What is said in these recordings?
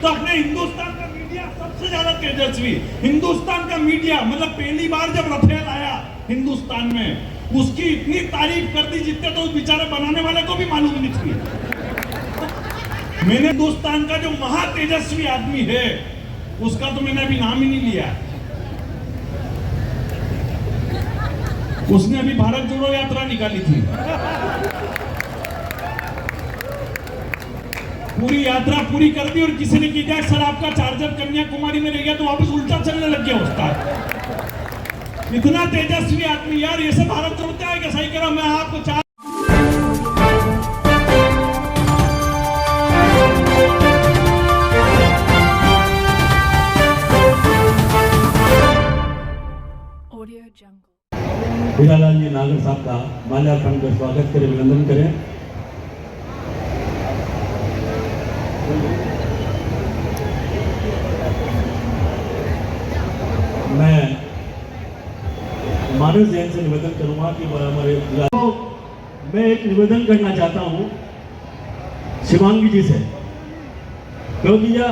तो अपने हिंदुस्तान का मीडिया सबसे ज्यादा तेजस्वी, हिंदुस्तान का मीडिया मतलब पहली बार जब राफेल आया हिंदुस्तान में उसकी इतनी तारीफ कर दी जितने तो उस बेचारे बनाने वाले को भी मालूम नहीं थी। मैंने हिंदुस्तान का जो महा तेजस्वी आदमी है उसका तो मैंने अभी नाम ही नहीं लिया। उसने अभी भारत जोड़ो यात्रा निकाली थी, पूरी यात्रा पूरी कर दी और किसी ने किया सर आपका चार्जर कन्याकुमारी में रह गया तो वापस उल्टा चलने लग गया उसका। इतना तेजस्वी आदमी यार, ये सब भारत जोड़ता है क्या? सही कह रहा हूं मैं आपको। हीरालाल जी नागर साहब का माल्यार्पण कर स्वागत करें, अभिनंदन करें। मैं मानस जैन से निवेदन करूंगा कि हमारे मैं एक निवेदन करना चाहता हूं शिवांगी जी से, क्योंकि यह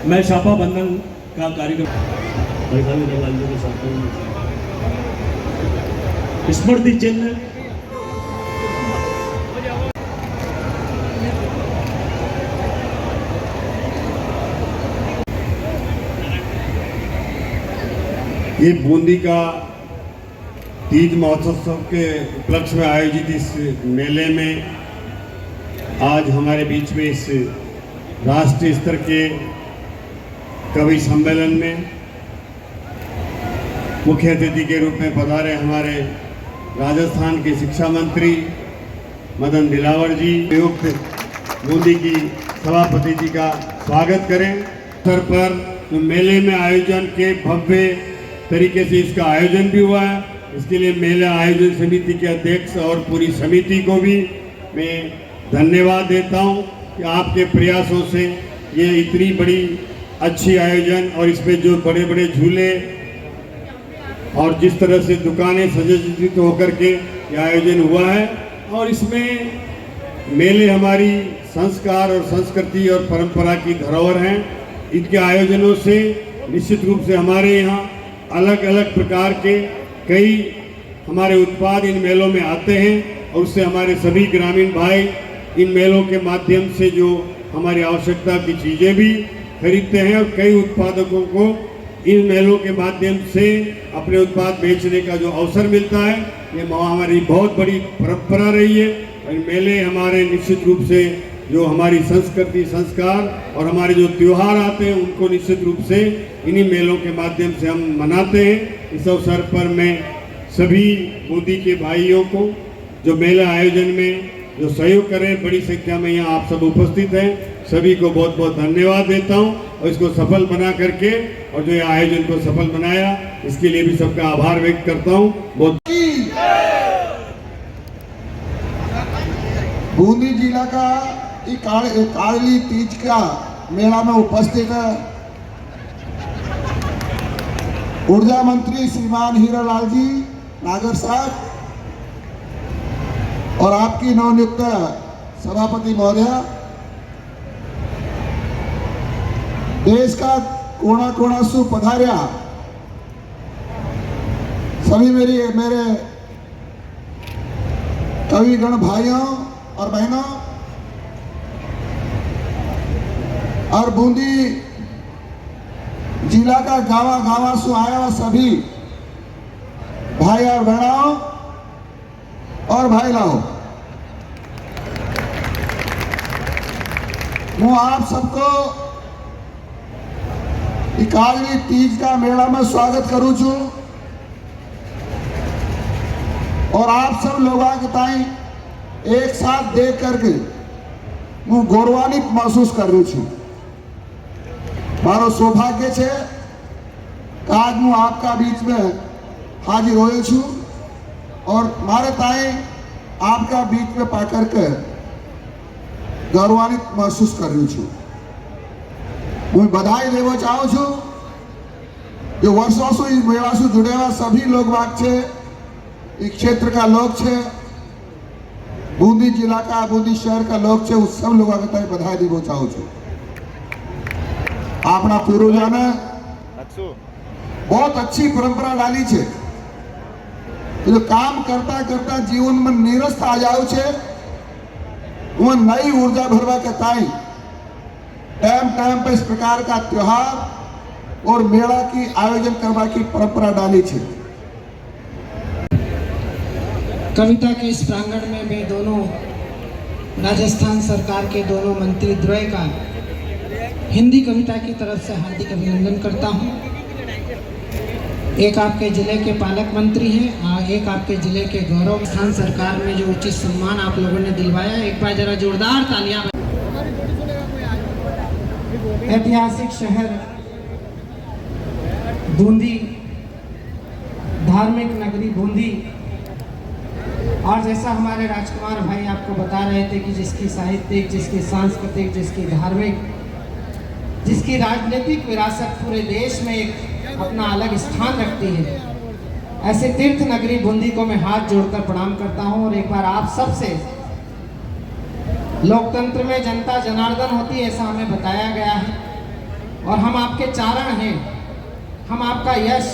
मैं शापा बंधन का कार्यक्रम के साथ स्मृति चिन्ह ये बूंदी का तीज महोत्सव के उपलक्ष्य में आयोजित इस मेले में आज हमारे बीच में इस राष्ट्रीय स्तर के कवि सम्मेलन में मुख्य अतिथि के रूप में पधारे हमारे राजस्थान के शिक्षा मंत्री मदन दिलावर जी, संयुक्त बूंदी की सभापति जी का स्वागत करें। स्तर पर तो मेले में आयोजन के भव्य तरीके से इसका आयोजन भी हुआ है, इसके लिए मेला आयोजन समिति के अध्यक्ष और पूरी समिति को भी मैं धन्यवाद देता हूं कि आपके प्रयासों से ये इतनी बड़ी अच्छी आयोजन और इसमें जो बड़े बड़े झूले और जिस तरह से दुकानें सज्जित होकर के ये आयोजन हुआ है, और इसमें मेले हमारी संस्कार और संस्कृति और परंपरा की धरोहर हैं। इनके आयोजनों से निश्चित रूप से हमारे यहाँ अलग अलग प्रकार के कई हमारे उत्पाद इन मेलों में आते हैं और उससे हमारे सभी ग्रामीण भाई इन मेलों के माध्यम से जो हमारी आवश्यकता की चीज़ें भी खरीदते हैं और कई उत्पादकों को इन मेलों के माध्यम से अपने उत्पाद बेचने का जो अवसर मिलता है, ये हमारी बहुत बड़ी परंपरा रही है। और मेले हमारे निश्चित रूप से जो हमारी संस्कृति संस्कार और हमारे जो त्योहार आते हैं उनको निश्चित रूप से इन्हीं मेलों के माध्यम से हम मनाते हैं। इस अवसर पर मैं सभी बूंदी के भाइयों को जो मेला आयोजन में जो सहयोग करें, बड़ी संख्या में यहाँ आप सब उपस्थित हैं, सभी को बहुत बहुत धन्यवाद देता हूँ। और इसको सफल बना करके और जो ये आयोजन को सफल बनाया इसके लिए भी सबका आभार व्यक्त करता हूँ। बहुत बूंदी जिला का काली तीज का मेला में उपस्थित है ऊर्जा मंत्री श्रीमान हीरालाल जी नागर साहब और आपकी नवनियुक्त सभापति महोदया, देश का कोना कोना सु पधारिया सभी मेरे कविगण भाइयों और बहनों और बूंदी जिला का गावा गावा से आया हुआ सभी भाई और बहनों और भाई लाओ, मैं आप सबको काली तीज का मेला में स्वागत करूं छू और आप सब लोगों के ताई एक साथ देख करके मैं गौरवान्वित महसूस कर रही छू। मारो सौभाग्य है कि आज मैं आपका बीच में हाजिर हो छू और मारे ताई आपका बीच में पाकर के गौरवान्वित महसूस कर रही छू। હું બધાય દેવો ચાહું છું जो वर्षों से इस मेला से जुड़े हुआ सभी लोग बाग छे, इस क्षेत्र का लोग छे, बूंदी जिला का, बूंदी शहर का लोग छे, उस सब लोगों के बधाई दीबो चाहूँ छू। अपना पूर्वजा ने बहुत अच्छी परंपरा डाली छे। जो काम करता करता जीवन में निरस्त आ जाओ छे, वो नई ऊर्जा भरवा के ताई टाइम टाइम पे इस प्रकार का त्योहार और मेला की आयोजन करवा की परंपरा डाली छे। कविता के इस प्रांगण में मैं दोनों राजस्थान सरकार के दोनों मंत्री द्वय का हिंदी कविता की तरफ से हार्दिक अभिनंदन करता हूं। एक आपके जिले के पालक मंत्री हैं, एक आपके जिले के गौरव। राजस्थान सरकार में जो उचित सम्मान आप लोगों ने दिलवाया, एक बार जरा जोरदार तालियां। ऐतिहासिक शहर बूंदी, धार्मिक नगरी बूंदी, और जैसा हमारे राजकुमार भाई आपको बता रहे थे कि जिसकी साहित्यिक, जिसकी सांस्कृतिक, जिसकी धार्मिक, जिसकी राजनीतिक विरासत पूरे देश में एक अपना अलग स्थान रखती है, ऐसे तीर्थ नगरी बूंदी को मैं हाथ जोड़कर प्रणाम करता हूं। और एक बार आप सबसे, लोकतंत्र में जनता जनार्दन होती है ऐसा हमें बताया गया है, और हम आपके चारण हैं, हम आपका यश,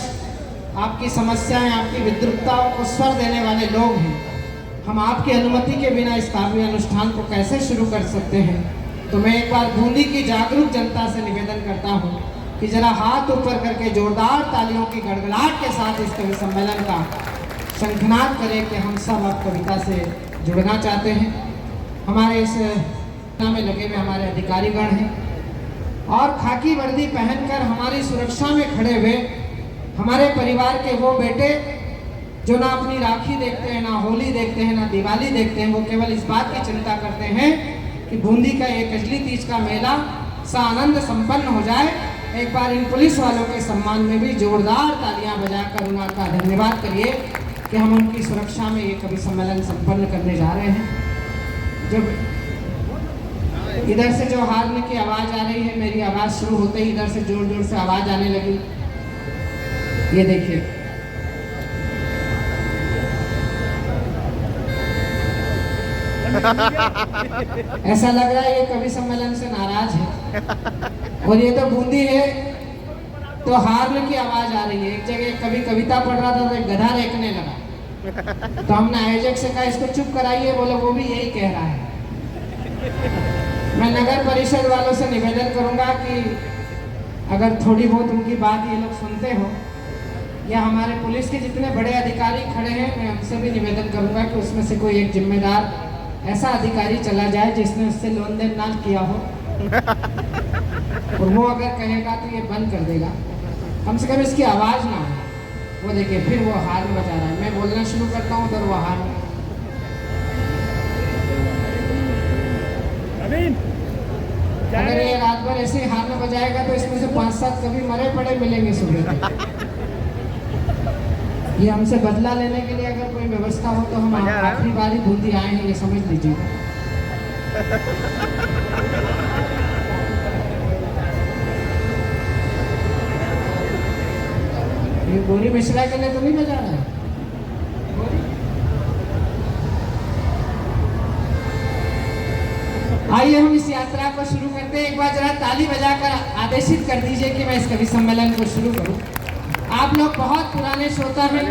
आपकी समस्याएं, आपकी विद्रुपताओं को स्वर देने वाले लोग हैं। हम आपकी अनुमति के बिना इस काव्य अनुष्ठान को कैसे शुरू कर सकते हैं? तो मैं एक बार बूंदी की जागरूक जनता से निवेदन करता हूं कि जरा हाथ ऊपर करके जोरदार तालियों की गड़गड़ाहट के साथ इस कवि सम्मेलन का शंखनाद करें कि हम सब अब कविता से जुड़ना चाहते हैं। हमारे इस में लगे हुए हमारे अधिकारीगण हैं, और खाकी वर्दी पहनकर हमारी सुरक्षा में खड़े हुए हमारे परिवार के वो बेटे जो ना अपनी राखी देखते हैं, ना होली देखते हैं, ना दिवाली देखते हैं, वो केवल इस बात की चिंता करते हैं कि बूंदी का एक कजली तीज का मेला सानंद संपन्न हो जाए। एक बार इन पुलिस वालों के सम्मान में भी जोरदार तालियां बजाकर उनका धन्यवाद करिए कि हम उनकी सुरक्षा में ये कवि सम्मेलन संपन्न करने जा रहे हैं। जब इधर से जो हार्न की आवाज आ रही है, मेरी आवाज शुरू होते ही इधर से जोर जोर से आवाज आने लगी। ये देखिए, ऐसा लग रहा है ये कवि सम्मेलन से नाराज है। और ये तो बूंदी है तो हार्न की आवाज आ रही है। एक जगह कभी कविता पढ़ रहा था तो एक गधा रेखने लगा, तो हमने आयोजक से कहा इसको चुप कराइए, बोले वो भी यही कह रहा है। मैं नगर परिषद वालों से निवेदन करूंगा कि अगर थोड़ी बहुत उनकी बात ये लोग सुनते हो, या हमारे पुलिस के जितने बड़े अधिकारी खड़े हैं, मैं उनसे भी निवेदन करूंगा कि उसमें से कोई एक जिम्मेदार ऐसा अधिकारी चला जाए जिसने उससे लेन देन ना किया हो, और वो अगर कहेगा तो ये बंद कर देगा, कम से कम इसकी आवाज ना हो। वो देखिए फिर वो हार्न बजा रहा है। मैं बोलना शुरू करता हूँ तो वो हार्न। अगर ये रात भर ऐसे हार्न बजाएगा तो इसमें से 5-7 कभी मरे पड़े मिलेंगे सुबह तक। ये हमसे बदला लेने के लिए अगर कोई व्यवस्था हो तो हम आखिरी बार ही बूंदी आए हैं, ये समझ लीजिएगा। ये गोरी मिश्रा के लिए तो नहीं बजा रहा है। आइए हम इस यात्रा को शुरू करते हैं। एक बार जरा ताली बजाकर आदेशित कर दीजिए कि मैं इस कवि सम्मेलन को शुरू करूं। आप लोग बहुत पुराने श्रोता हैं,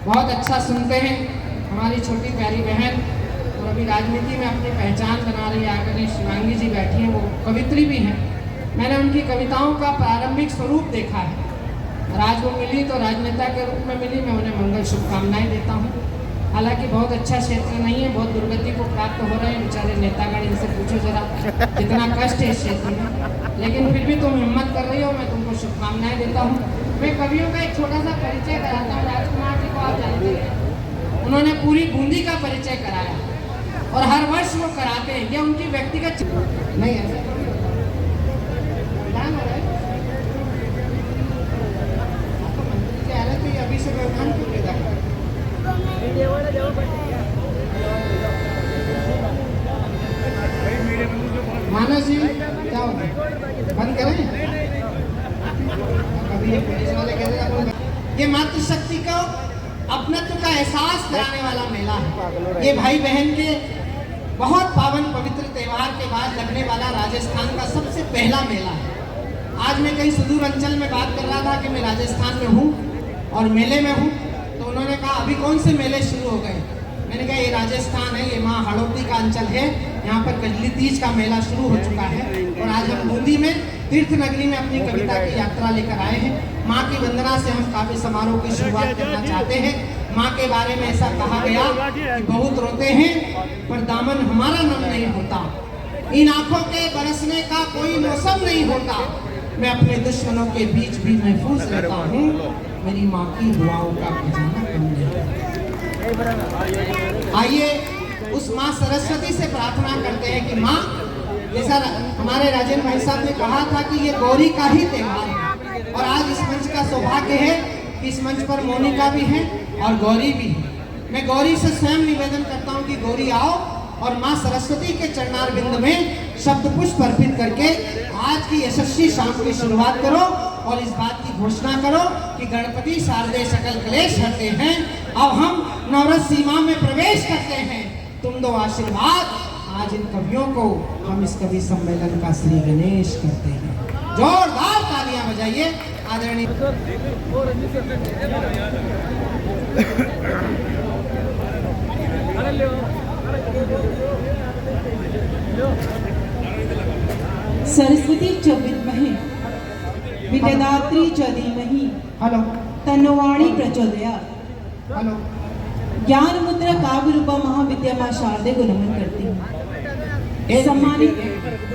बहुत अच्छा सुनते हैं। हमारी छोटी प्यारी बहन और अभी राजनीति में अपनी पहचान बना रही है, आगे शिवांगी जी बैठी हैं, वो कवित्री भी हैं। मैंने उनकी कविताओं का प्रारंभिक स्वरूप देखा है, और आज वो मिली तो राजनेता के रूप में मिली। मैं उन्हें मंगल शुभकामनाएं देता हूँ। हालांकि बहुत अच्छा क्षेत्र नहीं है, बहुत दुर्गति को प्राप्त हो रहे हैं बेचारे नेतागण, इनसे पूछो जरा कितना कष्ट है इस क्षेत्र में, लेकिन फिर भी तुम हिम्मत कर रही हो, मैं तुमको शुभकामनाएं देता हूँ। मैं कवियों का एक छोटा सा परिचय कराता हूँ। राजकुमार जी को आप जानते हैं, उन्होंने पूरी बूंदी का परिचय कराया, और हर वर्ष वो कराते हैं। ये उनकी व्यक्तिगत नहीं है। मंत्री जी आ रहे थे, अभी से व्यवधान क्यों पैदा कर? मानस जी क्या होगा, बंद करें? अभी ये पुलिस वाले अपनत्व का एहसास कराने वाला मेला है। ये भाई बहन के बहुत पावन पवित्र त्यौहार के बाद लगने वाला राजस्थान का सबसे पहला मेला है। आज मैं कहीं सुदूर अंचल में बात कर रहा था कि मैं राजस्थान में हूँ और मेले में हूँ, तो उन्होंने कहा अभी कौन से मेले शुरू हो गए। मैंने कहा ये राजस्थान है, ये माँ हड़ौती का अंचल है, यहाँ पर कजली तीज का मेला शुरू हो चुका है। और आज हम बूंदी में तीर्थ नगरी में अपनी कविता की यात्रा लेकर आए हैं। माँ की वंदना से हम काव्य समारोह की शुरुआत करना चाहते हैं। माँ के बारे में ऐसा कहा गया कि बहुत रोते हैं पर दामन हमारा नम नहीं होता, इन आंखों के बरसने का कोई मौसम नहीं होता, मैं अपने दुश्मनों के बीच भी महफूज रहता हूँ, मेरी माँ की दुआओं का खजाना कम नहीं। आइए उस माँ सरस्वती से प्रार्थना करते हैं कि माँ, जैसा हमारे राजेंद्र भाई साहब ने कहा था कि ये गौरी का ही त्यौहार है, और आज इस मंच का सौभाग्य है कि इस मंच पर मोनिका भी है और गौरी भी है। मैं गौरी से स्वयं निवेदन करता हूँ कि गौरी आओ और माँ सरस्वती के चरणारविंद में शब्द पुष्प अर्पित करके आज की यशस्वी शाम की शुरुआत करो और इस बात की घोषणा करो कि गणपति शारदे सकल क्लेश हरते हैं। अब हम नवरस सीमा में प्रवेश करते हैं, तुम दो आशीर्वाद। आज इन कवियों को हम इस कवि सम्मेलन का श्री गणेश करते हैं। जोरदार तालियां बजाइए आदरणीय। सरस्वती च विद्महे विद्यादात्री च धीमहि हेलो तन्नवाणी प्रचोदयात्। हेलो ज्ञान मुद्रा काव्य रूपा महाविद्या मां शारदे को नमन करती हूँ। सम्मानित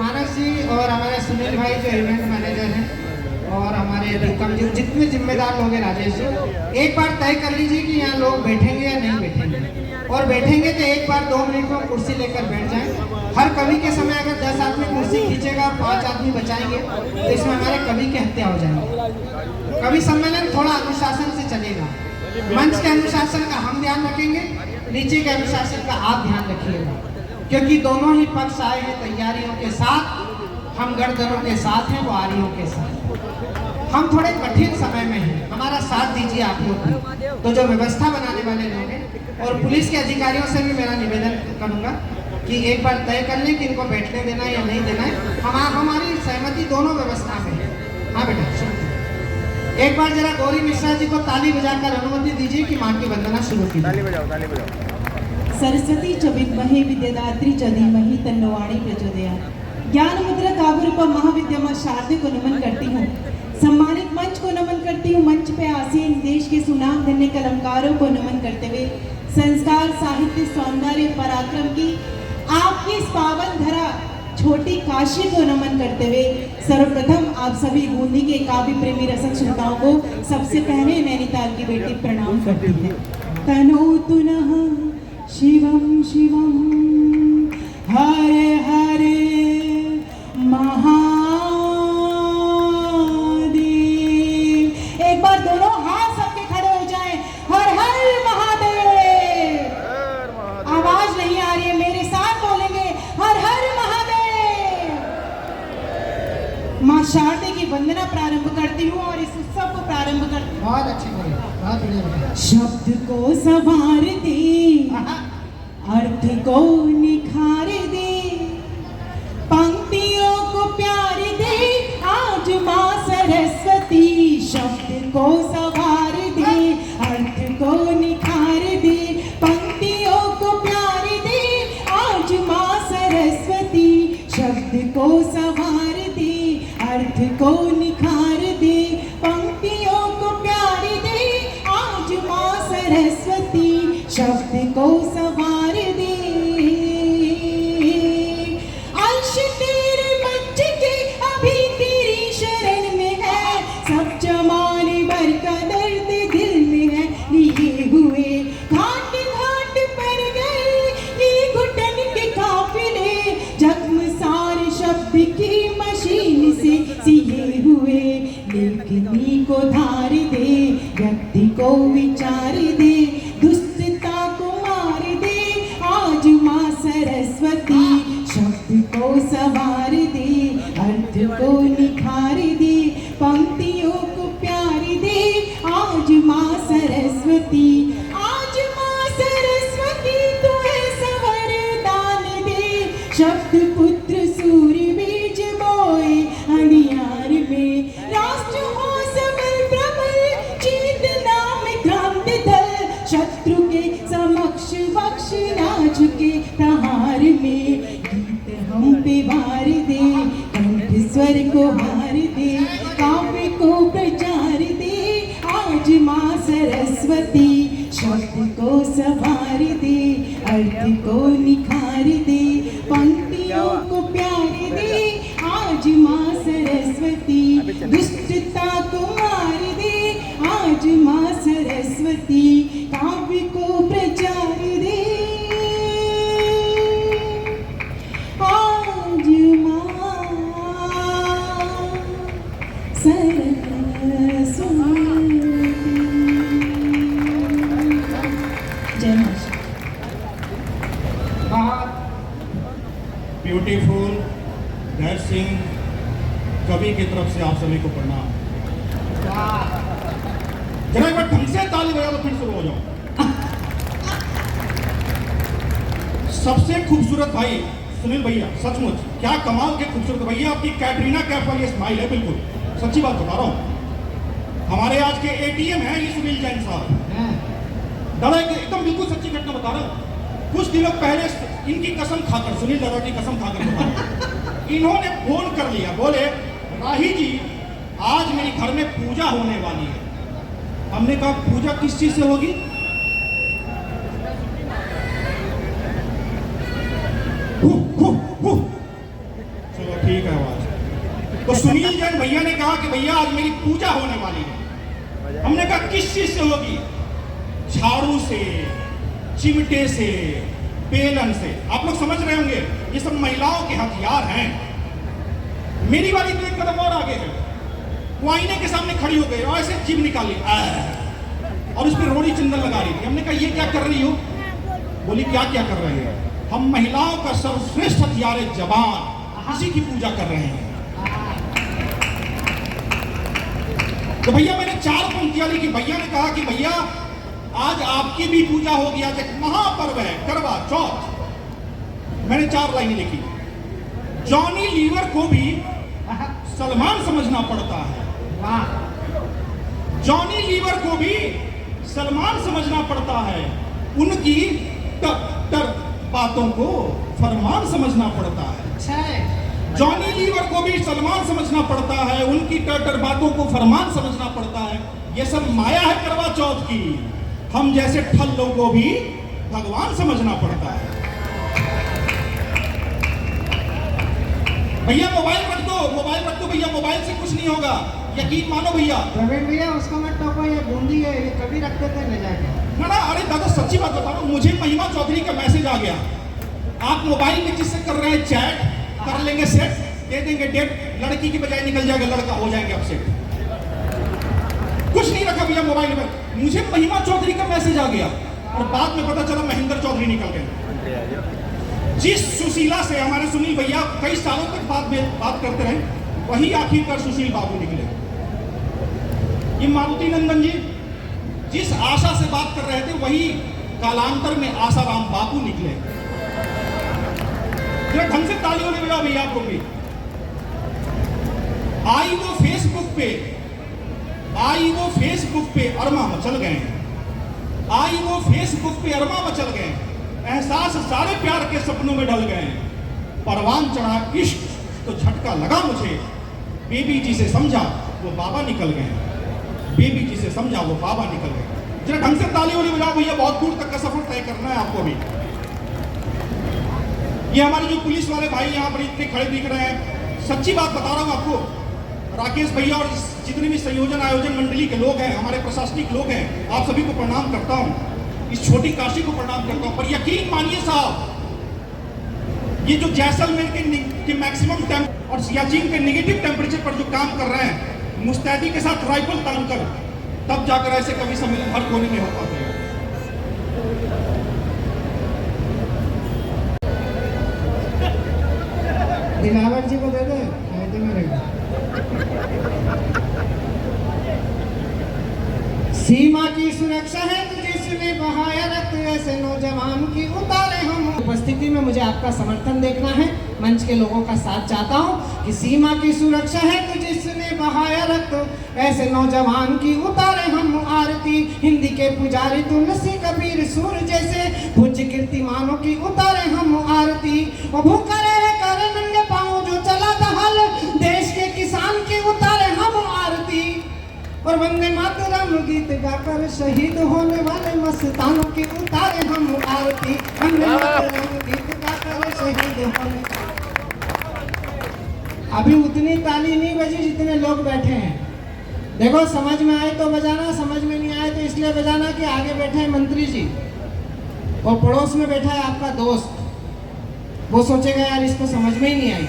मानस जी और हमारे सुनील भाई जो इवेंट मैनेजर हैं और हमारे अधिकम जी, जितने जिम्मेदार लोग हैं, राजेश जी, एक बार तय कर लीजिए कि यहाँ लोग बैठेंगे या नहीं बैठेंगे, और बैठेंगे तो एक बार 2 मिनट में कुर्सी लेकर बैठ जाएं। हर कवि के समय अगर 10 आदमी कुर्सी खींचेगा और 5 आदमी बचाएंगे तो इसमें हमारे कवि की हत्या हो जाएगी। कवि सम्मेलन थोड़ा अनुशासन से चलेगा। मंच के अनुशासन का हम ध्यान रखेंगे, नीचे के अनुशासन का आप ध्यान रखिएगा, क्योंकि दोनों ही पक्ष आए हैं तैयारियों के साथ। हम गणदलों के साथ हैं, वो आर्यों के साथ। हम थोड़े कठिन समय में हैं, हमारा साथ दीजिए आप लोग भी। तो जो व्यवस्था बनाने वाले लोग हैं और पुलिस के अधिकारियों से भी मेरा निवेदन करूंगा कि एक बार तय कर लें कि इनको बैठने देना है या नहीं देना है। हमारी सहमति दोनों व्यवस्था में है। हाँ बेटा, एक बार जरा गौरी मिश्रा जी को ताली बजाकर अनुमति दीजिए कि माँ की वंदना शुरू की। ताली बजाओ, ताली बजाओ। सरस्वती च विद्महे विद्यादात्री च धीमहि तन्नवाणी प्रचोदयात्। ज्ञान मुद्रा काव्य रूपा महाविद्या मां शारदे को नमन करती हूँ। सम्मानित मंच को नमन करती हूँ। मंच पे आसीन देश के सुनाम धन्य कलमकारों को नमन करते हुए संस्कार, साहित्य, सौंदर्य, पराक्रम की आपकी इस पावन धरा छोटी काशी को नमन करते हुए सर्वप्रथम आप सभी बूंदी के काव्य प्रेमी रसिक श्रोताओं को सबसे पहले नैनीताल की बेटी प्रणाम करती है। तनोतु नः शिवम शिवम हरे हरे महादेव। एक बार दोनों हाथ सबके खड़े हो जाएं, हर हर महादेव। आवाज नहीं आ रही है, मेरे साथ बोलेंगे हर हर महादेव। मां शारदे की वंदना प्रारंभ करती हूँ और इस उत्सव को प्रारंभ करती हूँ। बहुत अच्छी बोली, बहुत बढ़िया। शब्द को संवार दे, अर्थ को निखार दे, पंक्तियों को प्यार दे आज माँ सरस्वती। शब्द को संवार दे, अर्थ को निखार दे, पंक्तियों को प्यार दे आज माँ सरस्वती। शब्द को संवार दे, अर्थ को निखार दे, पंक्तियों को प्यार दे आज माँ सरस्वती। शब्द को संवार दे। अंश तेरे मंच के अभी तेरी शरण में है, सब जमाने भर का दर्द दिल में है लिए हुए। घाट घाट पर गए ये घुटन के काफिले, जख्म सारे शब्द की मशीन से सिए हुए। लेखनी को धार दे, व्यक्ति को विचार दे, दुष्टता को मार दे आज माँ सरस्वती। शब्द को संवार दे, अर्थ को निखार दे, पंक्तियों को प्यार दे आज माँ सरस्वती। शत्रु के समक्ष बख्श ना झुके प्रहार में, गीत हम पे वार दे, कंठ स्वर को हार दे, काव्य को प्रचार दे, आज माँ सरस्वती, शब्द को संवार दे, अर्थ को निखार दे, पंक्तियों को प्यार दे, आज माँ सरस्वती, दुष्टता को मार दे, आज माँ सरस्वती, काव्य को प्रचार दे, आज माँ सरस्वती। जय माँ। ब्यूटीफुल सिंह कवि की तरफ से आप सभी को प्रणाम। जरा एक बार ढंग से ताली बजा तो फिर शुरू हो जाओ। सबसे खूबसूरत भाई सुनील भैया, सचमुच क्या कमाल के खूबसूरत भैया, आपकी कैटरीना कैफ वाली स्माइल है, बिल्कुल सच्ची बात बता रहा हूँ। हमारे आज के एटीएम है ये सुनील जैन साहब। दादा एकदम बिल्कुल सच्ची घटना बता रहा हूँ। कुछ दिनों पहले इनकी कसम खाकर, सुनील दादा की कसम खाकर बता रहा हूँ, इन्होंने फोन कर लिया, बोले राही जी आज मेरे घर में पूजा होने वाली है। हमने कहा पूजा किस चीज से होगी? चलो ठीक है आवाज। तो सुनील जैन भैया ने कहा कि भैया आज मेरी पूजा होने वाली है। हमने कहा किस चीज से होगी? झाड़ू से, चिमटे से, बेलन से। आप लोग समझ रहे होंगे ये सब महिलाओं के हथियार हैं। मेरी वाली तो एक कदम और आगे है। वो आईने के सामने खड़ी हो गई और ऐसे जीभ निकाली और उस पर रोड़ी चंदन लगा रही थी। हमने कहा ये क्या कर रही हो? बोली क्या क्या कर रहे हैं? हम महिलाओं का सर्वश्रेष्ठ हथियार है जबान, इसी की पूजा कर रहे हैं। तो भैया मैंने 4 पंक्तियां लिखी। भैया ने कहा कि भैया आज आपकी भी पूजा होगी, आज एक महापर्व है करवा चौथ। मैंने 4 लाइनें लिखी। जॉनी लीवर को भी सलमान समझना पड़ता है। जॉनी लीवर को भी सलमान समझना पड़ता है, उनकी टर बातों को फरमान समझना पड़ता है। जॉनी लीवर को भी सलमान समझना पड़ता है, उनकी टर बातों को फरमान समझना पड़ता है। ये सब माया है करवा चौथ की, हम जैसे ठल्लों को भी भगवान समझना पड़ता है। भैया मोबाइल रख दो भैया, मोबाइल से कुछ नहीं होगा, यकीन मानो भैया। प्रवीण भैया उसको मत टोको, ये बूंदी है, ये कभी रख देते ले जाके। ना अरे दादा सच्ची बात बता रहा हूँ, मुझे महिमा चौधरी का मैसेज आ गया। आप मोबाइल में जिससे कर रहे हैं चैट, कर लेंगे सेट, दे देंगे डेट, लड़की की बजाय निकल जाएगा लड़का, हो जाएंगे आप सेट। कुछ नहीं रखा भैया मोबाइल में। मुझे महिमा चौधरी का मैसेज आ गया और बाद में पता चला महेंद्र चौधरी निकल गए। जिस सुशीला से हमारे सुनील भैया कई सालों तक बात करते रहे, वही आखिरकार सुशील बाबू निकले। ये मारुति नंदन जी जिस आशा से बात कर रहे थे, वही कालांतर में आसाराम बाबू निकले। जरा ढंग से तालियों ने बजाओ भैया आप लोग भी। आई वो फेसबुक पे अरमा मचल गए। आई वो फेसबुक पे अरमा मचल गए। एहसास सारे प्यार के सपनों में ढल गए। परवान चढ़ा इश्क तो झटका लगा मुझे। बेबी जी से समझा वो बाबा निकल गए। बेबी जी से समझा वो बाबा निकल गए। जरा ढंग से ताली वाली बजाओ भैया, बहुत दूर तक का सफर तय करना है आपको भी। ये हमारे जो पुलिस वाले भाई यहाँ पर इतने खड़े दिख रहे हैं, सच्ची बात बता रहा हूँ आपको, राकेश भैया और जितने भी संयोजन आयोजन मंडली के लोग हैं, हमारे प्रशासनिक लोग हैं, आप सभी को प्रणाम करता हूँ। इस छोटी काशी को प्रणाम करता हूँ। पर यकीन मानिए साहब, ये जो जैसलमेर के मैक्सिमम टेम्प और सियाचिन के नेगेटिव टेम्परेचर पर जो काम कर रहे हैं, मुस्तैदी के साथ राइफल तान कर, तब जाकर ऐसे कभी सम्मेलन हर कोने में हो पाते हैं। दिलावर जी को दे दे, मेरे सीमा की सुरक्षा है तो जिसने बहाया रक्त, ऐसे नौजवान की उतारे हम। उपस्थिति में मुझे आपका समर्थन देखना है, मंच के लोगों का साथ चाहता हूँ कि सीमा की सुरक्षा है तो जिसने बहाया रक्त, ऐसे नौजवान की उतारे हम आरती। हिंदी के पुजारी तुलसी कबीर सूर जैसे पूज्य कीर्तिमानों की उतारे हम आरती। और भूखा रहे करे नंगे पाँव जो चला था हल, देश के किसान की उतारे हम आरती। और वंदे मातरम गीत गाकर शहीद होने वाले मस्तानों की उतारे हम आरती। वंदे मातरम गीत गाकर शहीद होने। अभी उतनी ताली नहीं बजी जितने लोग बैठे हैं। देखो, समझ में आए तो बजाना, समझ में नहीं आए तो इसलिए बजाना कि आगे बैठे हैं मंत्री जी और पड़ोस में बैठा है आपका दोस्त, वो सोचेगा यार इसको समझ में ही नहीं आई।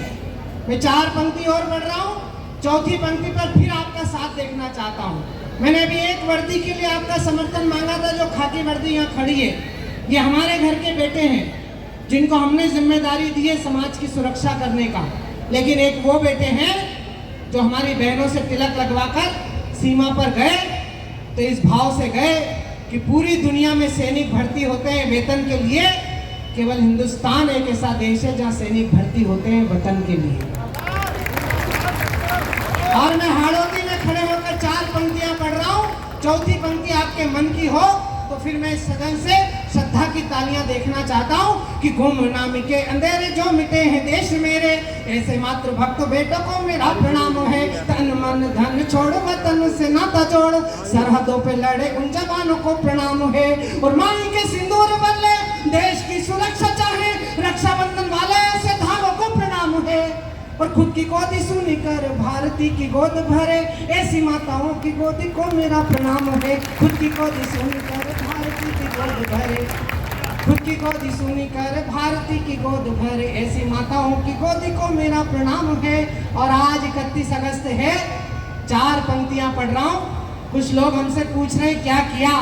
मैं 4 पंक्ति और पढ़ रहा हूँ, चौथी पंक्ति पर फिर आपका साथ देखना चाहता हूँ। मैंने अभी एक वर्दी के लिए आपका समर्थन मांगा था, जो खाकी वर्दी यहाँ खड़ी है, ये हमारे घर के बेटे हैं जिनको हमने जिम्मेदारी दी है समाज की सुरक्षा करने का। लेकिन एक वो बेटे हैं जो हमारी बहनों से तिलक लगवाकर सीमा पर गए, तो इस भाव से गए कि पूरी दुनिया में सैनिक भर्ती होते हैं वेतन के लिए, केवल हिंदुस्तान एक ऐसा देश है जहां सैनिक भर्ती होते हैं वतन के लिए। और मैं हाड़ौती में खड़े होकर 4 पंक्तियां पढ़ रहा हूं, चौथी पंक्ति आपके मन की हो तो फिर मैं इस सदन से श्रद्धा की तालियां देखना चाहता हूं कि गुमनामी के अंधेरे जो मिटे हैं देश मेरे, ऐसे मातृभक्त बेटों को मेरा प्रणाम है। तन मन धन छोड़ वतन से नाता जोड़, सरहदों पे लड़े उन जवानों को प्रणाम है। और माई के सिंदूर बदले देश की सुरक्षा चाहे, रक्षाबंधन वाले ऐसे धागों को प्रणाम है। और खुद की गोदी सुनी कर भारती की गोद भरे, ऐसी माताओं की गोदी को मेरा प्रणाम है। खुद की गोदी सुनी कर भारती की गोद भरे, खुद की गोदी सुनी कर भारती की गोद भरे, ऐसी माताओं की गोदी को मेरा प्रणाम है। और आज 31 अगस्त है, 4 पंक्तियां पढ़ रहा हूँ। कुछ लोग हमसे पूछ रहे हैं क्या किया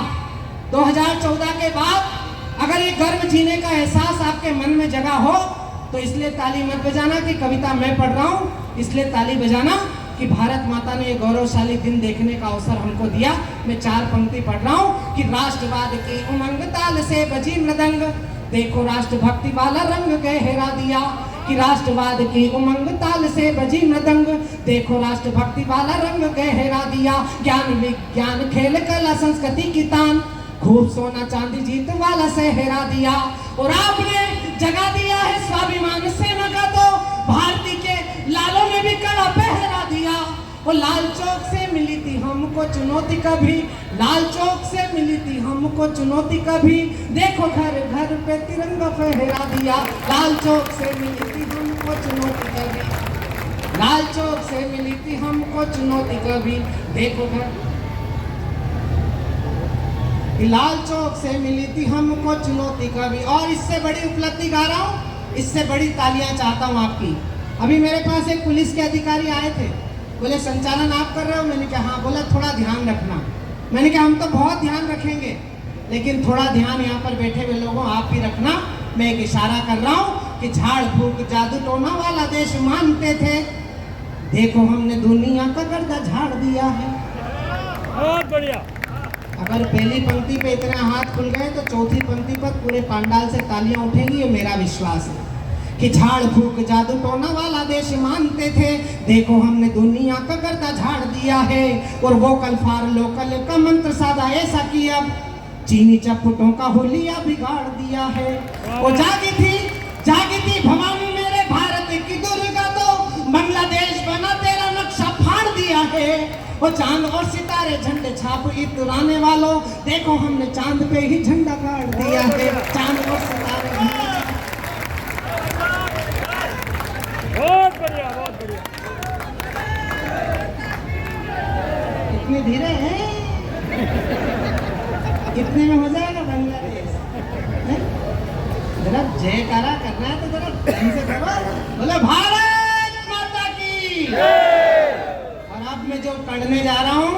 2014 के बाद। अगर ये गर्व जीने का एहसास आपके मन में जगा हो तो इसलिए ताली मत बजाना कि कविता मैं पढ़ रहा हूँ, इसलिए ताली बजाना कि भारत माता ने ये गौरवशाली दिन देखने का अवसर हमको दिया। मैं 4 पंक्ति पढ़ रहा हूँ कि राष्ट्रवाद की उमंग ताल से बजी मृदंग, देखो राष्ट्रभक्ति वाला रंग गहरा दिया। कि राष्ट्रवाद की उमंग ताल से बजी मृदंग, देखो राष्ट्रभक्ति वाला रंग गहरा दिया। ज्ञान विज्ञान खेल कला संस्कृति की तान, खूब सोना चांदी जीत वाला सहरा दिया। और आपने जगा दिया है स्वाभिमान सेना का, तो भारती के लालों ने भी कड़ा पहरा दिया। और लाल चौक से मिली थी हमको चुनौती कभी, लाल चौक से मिली थी हमको चुनौती कभी, देखो घर घर पे तिरंगा फहरा दिया। लाल चौक से मिली थी हमको चुनौती कभी, लाल चौक से मिली थी हमको चुनौती कभी, देखो घर, लाल चौक से मिली थी हमको चुनौती कभी। और इससे बड़ी उपलब्धि गा रहा हूँ, इससे बड़ी तालियां चाहता हूँ आपकी। अभी मेरे पास एक पुलिस के अधिकारी आए थे, बोले संचालन आप कर रहे हो? मैंने कहा हाँ। बोला थोड़ा ध्यान रखना। मैंने कहा हम तो बहुत ध्यान रखेंगे, लेकिन थोड़ा ध्यान यहाँ पर बैठे हुए लोगों आप भी रखना। मैं एक इशारा कर रहा हूँ कि झाड़ फूक जादू टोना वाला देश मानते थे, देखो हमने दुनिया का गर्दा झाड़ दिया है। बहुत बढ़िया। अगर पहली पंक्ति पे इतने हाथ खुल गए तो चौथी पंक्ति पर पूरे पंडाल से तालियां उठेंगी, ये मेरा विश्वास है। कि झाड़ फूक जादू टोना वाला देश मानते थे, देखो हमने दुनिया का गर्दा झाड़ दिया है। और वोकल फॉर लोकल का मंत्र साधा ऐसा कि अब चीनी चप्पटों का हुलिया बिगाड़ दिया है। वो जागी थी भवानी मेरे भारत की दुर्गा, तो बांग्लादेश बना तेरा नक्शा फाड़ दिया है। वो चांद और सितारे झंडे छाप इतराने वालों, देखो हमने चांद पे ही झंडा गाड़ दिया है। चांद और सितारे बहुत बढ़िया, बहुत बढ़िया। इतने धीरे हैं, कितने में हो जाएगा बांग्लादेश? जरा जयकारा करना है तो जरा ढंग से करो, बोले भारत माता की। और अब मैं जो पढ़ने जा रहा हूँ,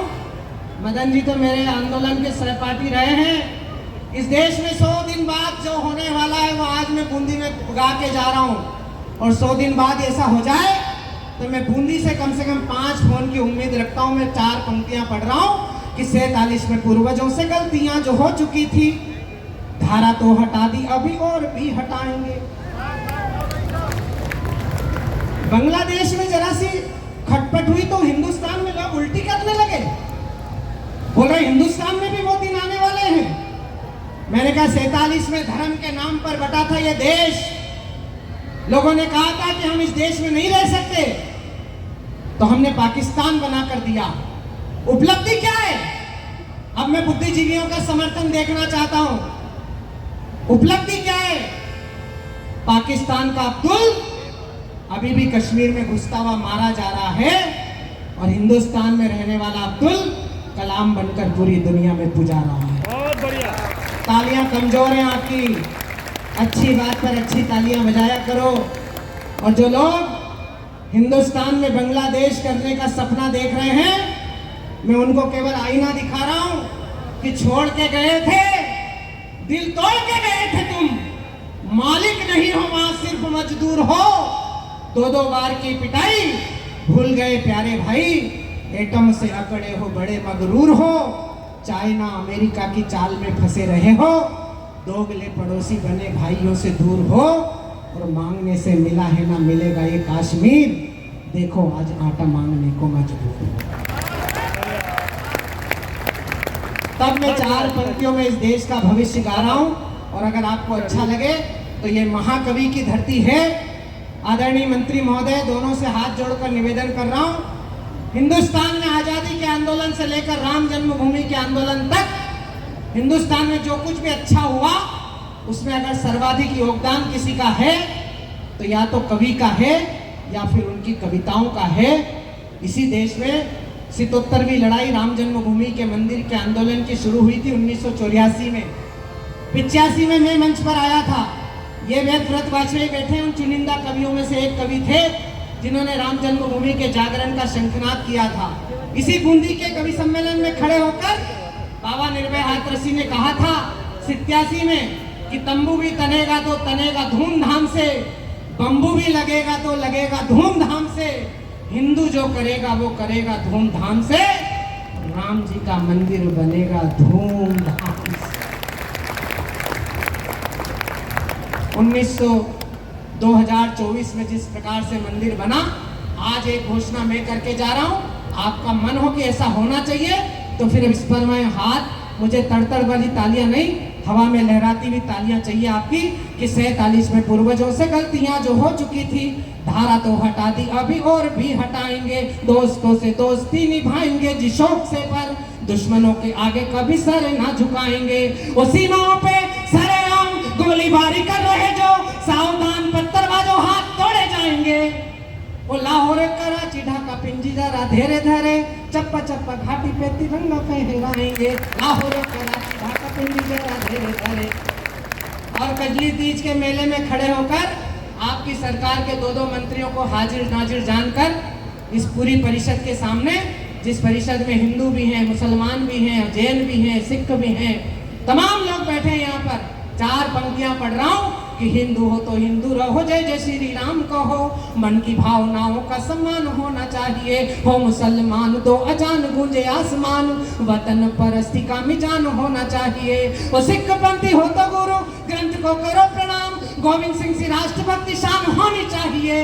मदन जी तो मेरे आंदोलन के सहपाठी रहे हैं। इस देश में 100 दिन बाद जो होने वाला है वो आज मैं बूंदी में गा के जा रहा हूँ। और 100 दिन बाद ऐसा हो जाए तो मैं बूंदी से कम 5 फोन की उम्मीद रखता हूँ। मैं 4 पंक्तियां पढ़ रहा हूँ कि 47 में पूर्वजों से गलतियां जो हो चुकी थी, धारा तो हटा दी अभी और भी हटाएंगे। बांग्लादेश में जरा सी खटपट हुई तो हिंदुस्तान में लोग उल्टी करने लगे, बोल रहे हिंदुस्तान में भी वो दिन आने वाले हैं। मैंने कहा 47 में धर्म के नाम पर बटा था ये देश, लोगों ने कहा था कि हम इस देश में नहीं रह सकते, तो हमने पाकिस्तान बनाकर दिया। उपलब्धि क्या है? अब मैं बुद्धिजीवियों का समर्थन देखना चाहता हूं। उपलब्धि क्या है? पाकिस्तान का अब्दुल अभी भी कश्मीर में घुसता हुआ मारा जा रहा है और हिंदुस्तान में रहने वाला अब्दुल कलाम बनकर पूरी दुनिया में पूजा रहा है। बहुत बढ़िया। तालियां कमजोर हैं आपकी, अच्छी बात पर अच्छी तालियां बजाया करो। और जो लोग हिंदुस्तान में बांग्लादेश करने का सपना देख रहे हैं, मैं उनको केवल आईना दिखा रहा हूं कि छोड़ के गए थे, दिल तोड़ के गए थे तुम, मालिक नहीं हो वहां सिर्फ मजदूर हो। 2-2 बार की पिटाई भूल गए प्यारे भाई, एटम से अकड़े हो बड़े मगरूर हो, चाइना अमेरिका की चाल में फंसे रहे हो, दोगले पड़ोसी बने भाइयों से दूर हो, और मांगने से मिला है ना मिलेगा ये कश्मीर, देखो आज आटा मांगने को मजबूर हो। तब मैं 4 पंक्तियों में इस देश का भविष्य गा रहा हूं, और अगर आपको अच्छा लगे तो ये महाकवि की धरती है। आदरणीय मंत्री महोदय, दोनों से हाथ जोड़कर निवेदन कर रहा हूं, हिंदुस्तान में आजादी के आंदोलन से लेकर राम जन्मभूमि के आंदोलन तक हिंदुस्तान में जो कुछ भी अच्छा हुआ, उसमें अगर सर्वाधिक योगदान किसी का है तो या तो कवि का है या फिर उनकी कविताओं का है। इसी देश में सितोत्तरवीं लड़ाई राम जन्मभूमि के मंदिर के आंदोलन की शुरू हुई थी 1984 में। 85 में मैं मंच पर आया था। ये वेदव्रत वाजपेयी बैठे उन चुनिंदा कवियों में से एक कवि थे जिन्होंने राम जन्मभूमि के जागरण का शंखनाद किया था। इसी बूंदी के कवि सम्मेलन में खड़े होकर बाबा निर्भय हाथरसी ने कहा था 87 में कि तंबू भी तनेगा तो तनेगा धूमधाम से, बंबू भी लगेगा तो लगेगा धूमधाम से, हिंदू जो करेगा वो करेगा धूमधाम से, राम जी का मंदिर बनेगा धूमधाम से। 2024 में जिस प्रकार से मंदिर बना, आज एक घोषणा मैं करके जा रहा हूं, आपका मन हो कि ऐसा होना चाहिए तो फिर इस पर मैं हाथ, मुझे तड़तड़ वाली तालियां नहीं, हवा में लहराती हुई तालियां चाहिए आपकी कि 47 में पूर्वजों से गलतियां जो हो चुकी थी, धारा तो हटा दी अभी और भी हटाएंगे, दोस्तों से दोस्ती निभाएंगे जिस शौक से, पर दुश्मनों के आगे कभी सर ना झुकाएंगे। वो सीमाओं पे सरेआम गोलीबारी कर रहे जो, सावधान पत्थरबाजों हाथ तोड़े जाएंगे। वो लाहौर कराची ढाका पिंजी जरा धीरे धीरे, चप्पा चप्पा घाटी पे तिरंगा फहराएंगे। लाहौर कराची ढाका पिंजी जरा धीरे धीरे। और कजली तीज के मेले में खड़े होकर आपकी सरकार के 2-2 मंत्रियों को हाजिर नाजिर जानकर इस पूरी परिषद के सामने, जिस परिषद में हिंदू भी हैं, मुसलमान भी हैं, जैन भी हैं, सिख भी हैं, तमाम लोग बैठे हैं यहाँ पर, 4 पंक्तियां पढ़ रहा हूँ कि हिंदू हो तो हिंदू रहो, जय जय श्री राम कहो, मन की भावनाओं का सम्मान होना चाहिए, हो मुसलमान तो अजान गूंजे आसमान, वतन परस्ती का मिजान होना चाहिए। वो सिख पंथी हो तो गुरु ग्रंथ को करो प्रणाम, गोविंद सिंह सी राष्ट्रभक्ति शान होनी चाहिए,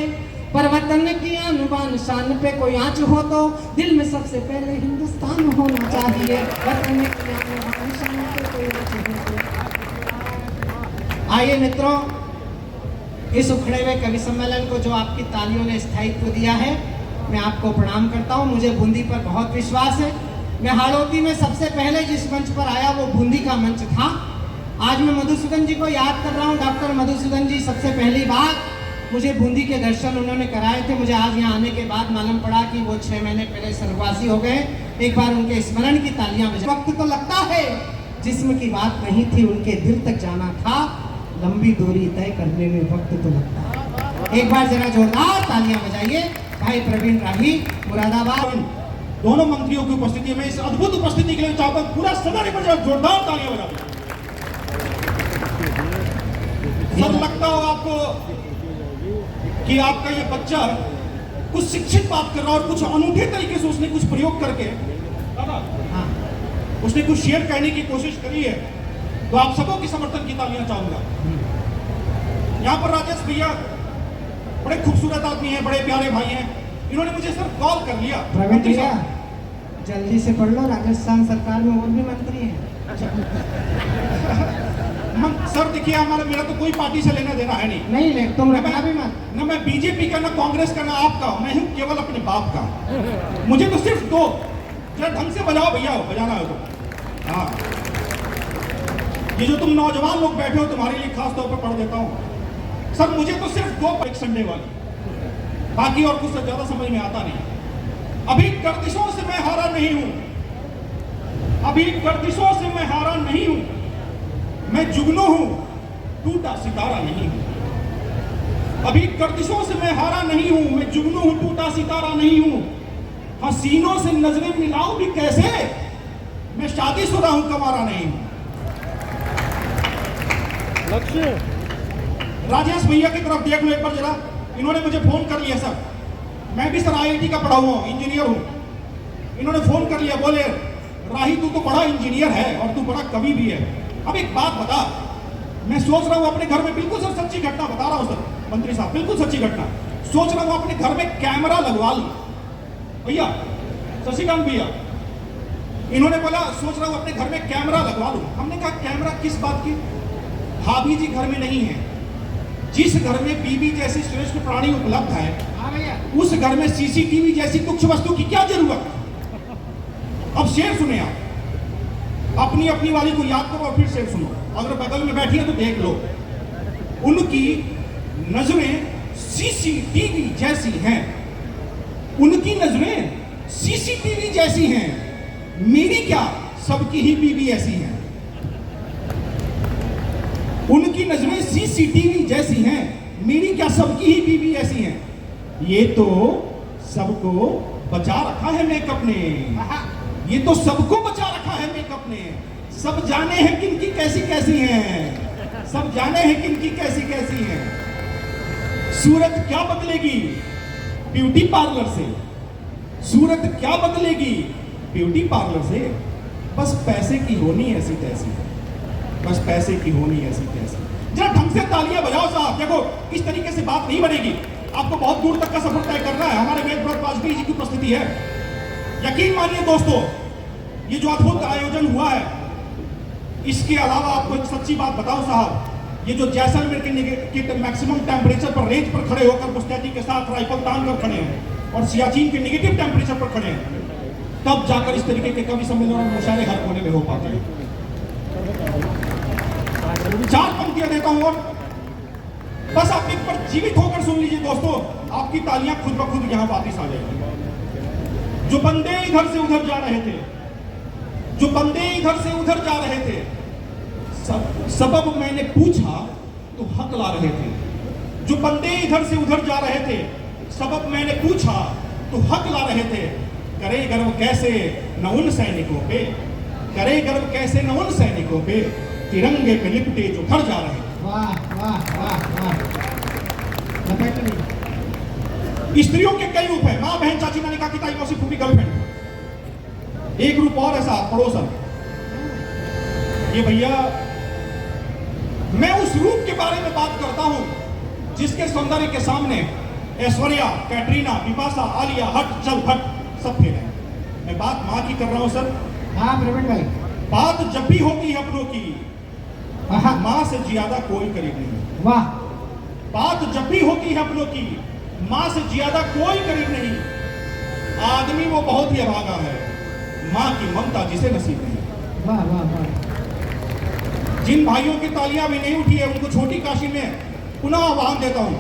पर वतन की अनुबान शान पे कोई आंच हो तो दिल में सबसे पहले हिंदुस्तान होना चाहिए, वतन की अनुबान शान पे कोई आंच हो तो। आइए मित्रों, इस उखड़े हुए कवि सम्मेलन को जो आपकी तालियों ने स्थायित्व दिया है, मैं आपको प्रणाम करता हूं। मुझे बूंदी पर बहुत विश्वास है। मैं हाड़ौती में सबसे पहले जिस मंच पर आया वो बूंदी का मंच था। आज मैं मधुसूदन जी को याद कर रहा हूं। डॉक्टर मधुसूदन जी, सबसे पहली बार मुझे बूंदी के दर्शन उन्होंने कराए थे। मुझे आज यहाँ आने के बाद मालूम पड़ा कि वो 6 महीने पहले स्वर्गवासी हो गए। एक बार उनके स्मरण की तालियां बजाएं। वक्त तो लगता है, जिस्म की बात नहीं थी, उनके दिल तक जाना था, लंबी दूरी तय करने में वक्त तो लगता है। एक बार जरा जोरदार तालियां बजाइए भाई प्रवीण राही, मुरादाबाद। दोनों मंत्रियों की उपस्थिति में, इस अद्भुत उपस्थिति के लिए चाहता हूं पूरा सदन पर जोरदार तालियां बजाओ। सब लगता हो आपको कि आपका ये बच्चा कुछ शिक्षित बात कर रहा और कुछ अनूठे तरीके से उसने कुछ प्रयोग करके उसने कुछ शेयर करने की कोशिश करी है, तो आप सबों की समर्थन की तालियां चाहूंगा। यहाँ पर राजेश भैया बड़े खूबसूरत आदमी हैं, बड़े प्यारे भाई हैं, इन्होंने मुझे सर कॉल कर लिया। प्रवीण मंत्री भैया साहब, जल्दी से पढ़ लो, राजस्थान सरकार में और भी मंत्री हैं। सर देखिए मेरा तो कोई पार्टी से लेना देना है नहीं। नहीं ले तुम रखना भी मत। न मैं बीजेपी का, न कांग्रेस का, न आपका, मैं हूँ केवल अपने बाप का। मुझे तो सिर्फ दो, जरा ढंग से बजाओ भैया, बजाना है तो। हाँ, ये जो तुम नौजवान लोग बैठे हो, तुम्हारे लिए खास तौर पर पढ़ देता हूँ। सर मुझे तो सिर्फ दो, एक संडे वाली, बाकी और कुछ ज्यादा समझ में आता नहीं। अभी गर्दिशों से मैं हारा नहीं हूं, अभी गर्दिशों से मैं हारा नहीं हूं, मैं जुगनू हूं, टूटा सितारा नहीं हूं। अभी गर्दिशों से मैं हारा नहीं हूं, मैं जुगनू हूं, टूटा सितारा नहीं हूं। हसीनों से नजरें मिलाऊं भी कैसे, मैं शादीशुदा हूं, कमारा नहीं हूं। राजेश भैया की तरफ देख लो एक बार जरा, इन्होंने मुझे फोन कर लिया सर। मैं भी सर आईआईटी का पढ़ा हुआ हूं, इंजीनियर हूं। इन्होंने फोन कर लिया, बोले राही तू तो बड़ा इंजीनियर है और तू बड़ा कवि भी है। अब एक बात बता, मैं सोच रहा हूं अपने घर में, बिल्कुल सर सच्ची घटना बता रहा हूं सर मंत्री साहब, बिल्कुल सच्ची घटना, सोच रहा हूं अपने घर में कैमरा लगवा लूं। भैया शशिकांत भैया, इन्होंने बोला सोच रहा हूं अपने घर में कैमरा लगवा लूं। हमने कहा कैमरा किस बात की? भाभी जी घर में नहीं है। जिस घर में बीबी जैसी श्रेष्ठ प्राणी उपलब्ध है, हाँ भैया, उस घर में सीसीटीवी जैसी तुच्छ वस्तु की क्या जरूरत? अब शेर सुने आप, अपनी अपनी वाली को याद करो और फिर शेर सुनो। अगर बगल में बैठी है तो देख लो। उनकी नजरें सीसीटीवी जैसी हैं, उनकी नजरें सीसीटीवी जैसी हैं, मेरी क्या सबकी ही बीवी ऐसी है। उनकी नजरें सीसीटीवी जैसी हैं, मेरी क्या सबकी ही बीवी ऐसी है। ये तो सबको बचा रखा है मेकअप ने, ये तो सबको बचा रखा है मेकअप ने। सब जाने हैं किनकी कैसी कैसी हैं, सब जाने हैं किनकी कैसी कैसी हैं। सूरत क्या बदलेगी ब्यूटी पार्लर से, सूरत क्या बदलेगी ब्यूटी पार्लर से। बस पैसे की होनी ऐसी तैसी, बस पैसे की होनी ऐसी तैसी। जरा ढंग से तालियां बजाओ साहब। देखो इस तरीके से बात नहीं बनेगी, आपको बहुत दूर तक का सफर तय करना है। हमारे वेदव्रत वाजपेयी जी की उपस्थिति है। यकीन मानिए दोस्तों, ये जो अद्भुत आयोजन हुआ है, इसके अलावा आपको एक सच्ची बात बताऊं साहब, ये जो जैसलमेर के मैक्सिमम टेम्परेचर पर रेंज पर खड़े होकर मुस्तैदी के साथ राइफल तान कर खड़े हैं और सियाचिन के नेगेटिव टेम्परेचर पर खड़े हैं, तब जाकर इस तरीके के कवि सम्मेलन और मुशायरे हर कोने में हो पाते हैं। चार पंक्तियां देता हूं और बस आप एक बार जीवित होकर सुन लीजिए दोस्तों, आपकी तालियां खुद ब खुद यहां वापिस आ जाएंगी। जो बंदे इधर से उधर जा रहे थे, जो बंदे इधर से उधर जा रहे थे, सबब मैंने पूछा तो हक ला रहे थे। जो बंदे इधर से उधर जा रहे थे, सबब मैंने पूछा तो हक ला रहे थे। करे गर्व कैसे न उन सैनिकों पे, करे गर्व कैसे न उन सैनिकों पे, तिरंगे पे लिपटे जो घर जा रहे थे। वाह वाह वाह वाह। स्त्रियों के कई रूप है, माँ बहन चाची नानी काकी ताई मौसी फूफी गर्लफ्रेंड। एक रूप और है साहब, पड़ोसन। ये भैया, मैं उस रूप के बारे में बात करता हूं जिसके सौंदर्य के सामने ऐश्वर्या, कैटरीना, बिपाशा, आलिया, हट, चल भट सब फेल है। मैं बात माँ की कर रहा हूं सर। हाँ प्रवीण भाई, बात जब भी होती है अपनों की, माँ से ज्यादा कोई करीब नहीं। वाह। बात जब भी होती है अपनों की, माँ से ज्यादा कोई करीब नहीं। आदमी वो बहुत ही अभागा है, माँ की ममता जिसे नसीब नहीं। वाह वाह वाह। जिन भाइयों की तालियां भी नहीं उठी है, उनको छोटी काशी में पुनः आह्वान देता हूं,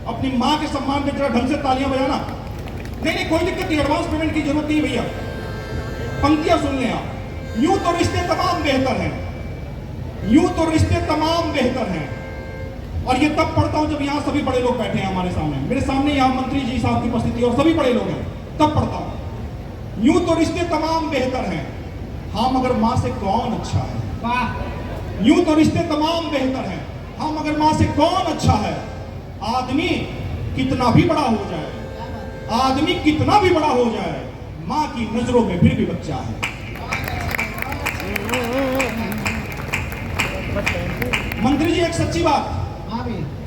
अपनी माँ के सम्मान में जरा ढंग से तालियां बजाना। नहीं कोई दिक्कत नहीं, एडवांस पेमेंट की जरूरत नहीं भैया। पंक्तियां सुन लें आप। यूं तो रिश्ते तमाम बेहतर हैं, यूं तो रिश्ते तमाम बेहतर हैं। और ये तब पढ़ता हूं जब यहां सभी बड़े लोग बैठे हैं हमारे सामने, मेरे सामने यहां मंत्री जी साहब की उपस्थिति और सभी बड़े लोग हैं, तब पढ़ता हूं। यूं तो रिश्ते तमाम बेहतर हैं, हाँ मगर माँ से कौन अच्छा है। वाह। यूं तो रिश्ते तमाम बेहतर हैं, हाँ मगर माँ से कौन अच्छा है। आदमी कितना भी बड़ा हो जाए, आदमी कितना भी बड़ा हो जाए, माँ की नजरों में फिर भी बच्चा है। मंत्री जी एक सच्ची बात,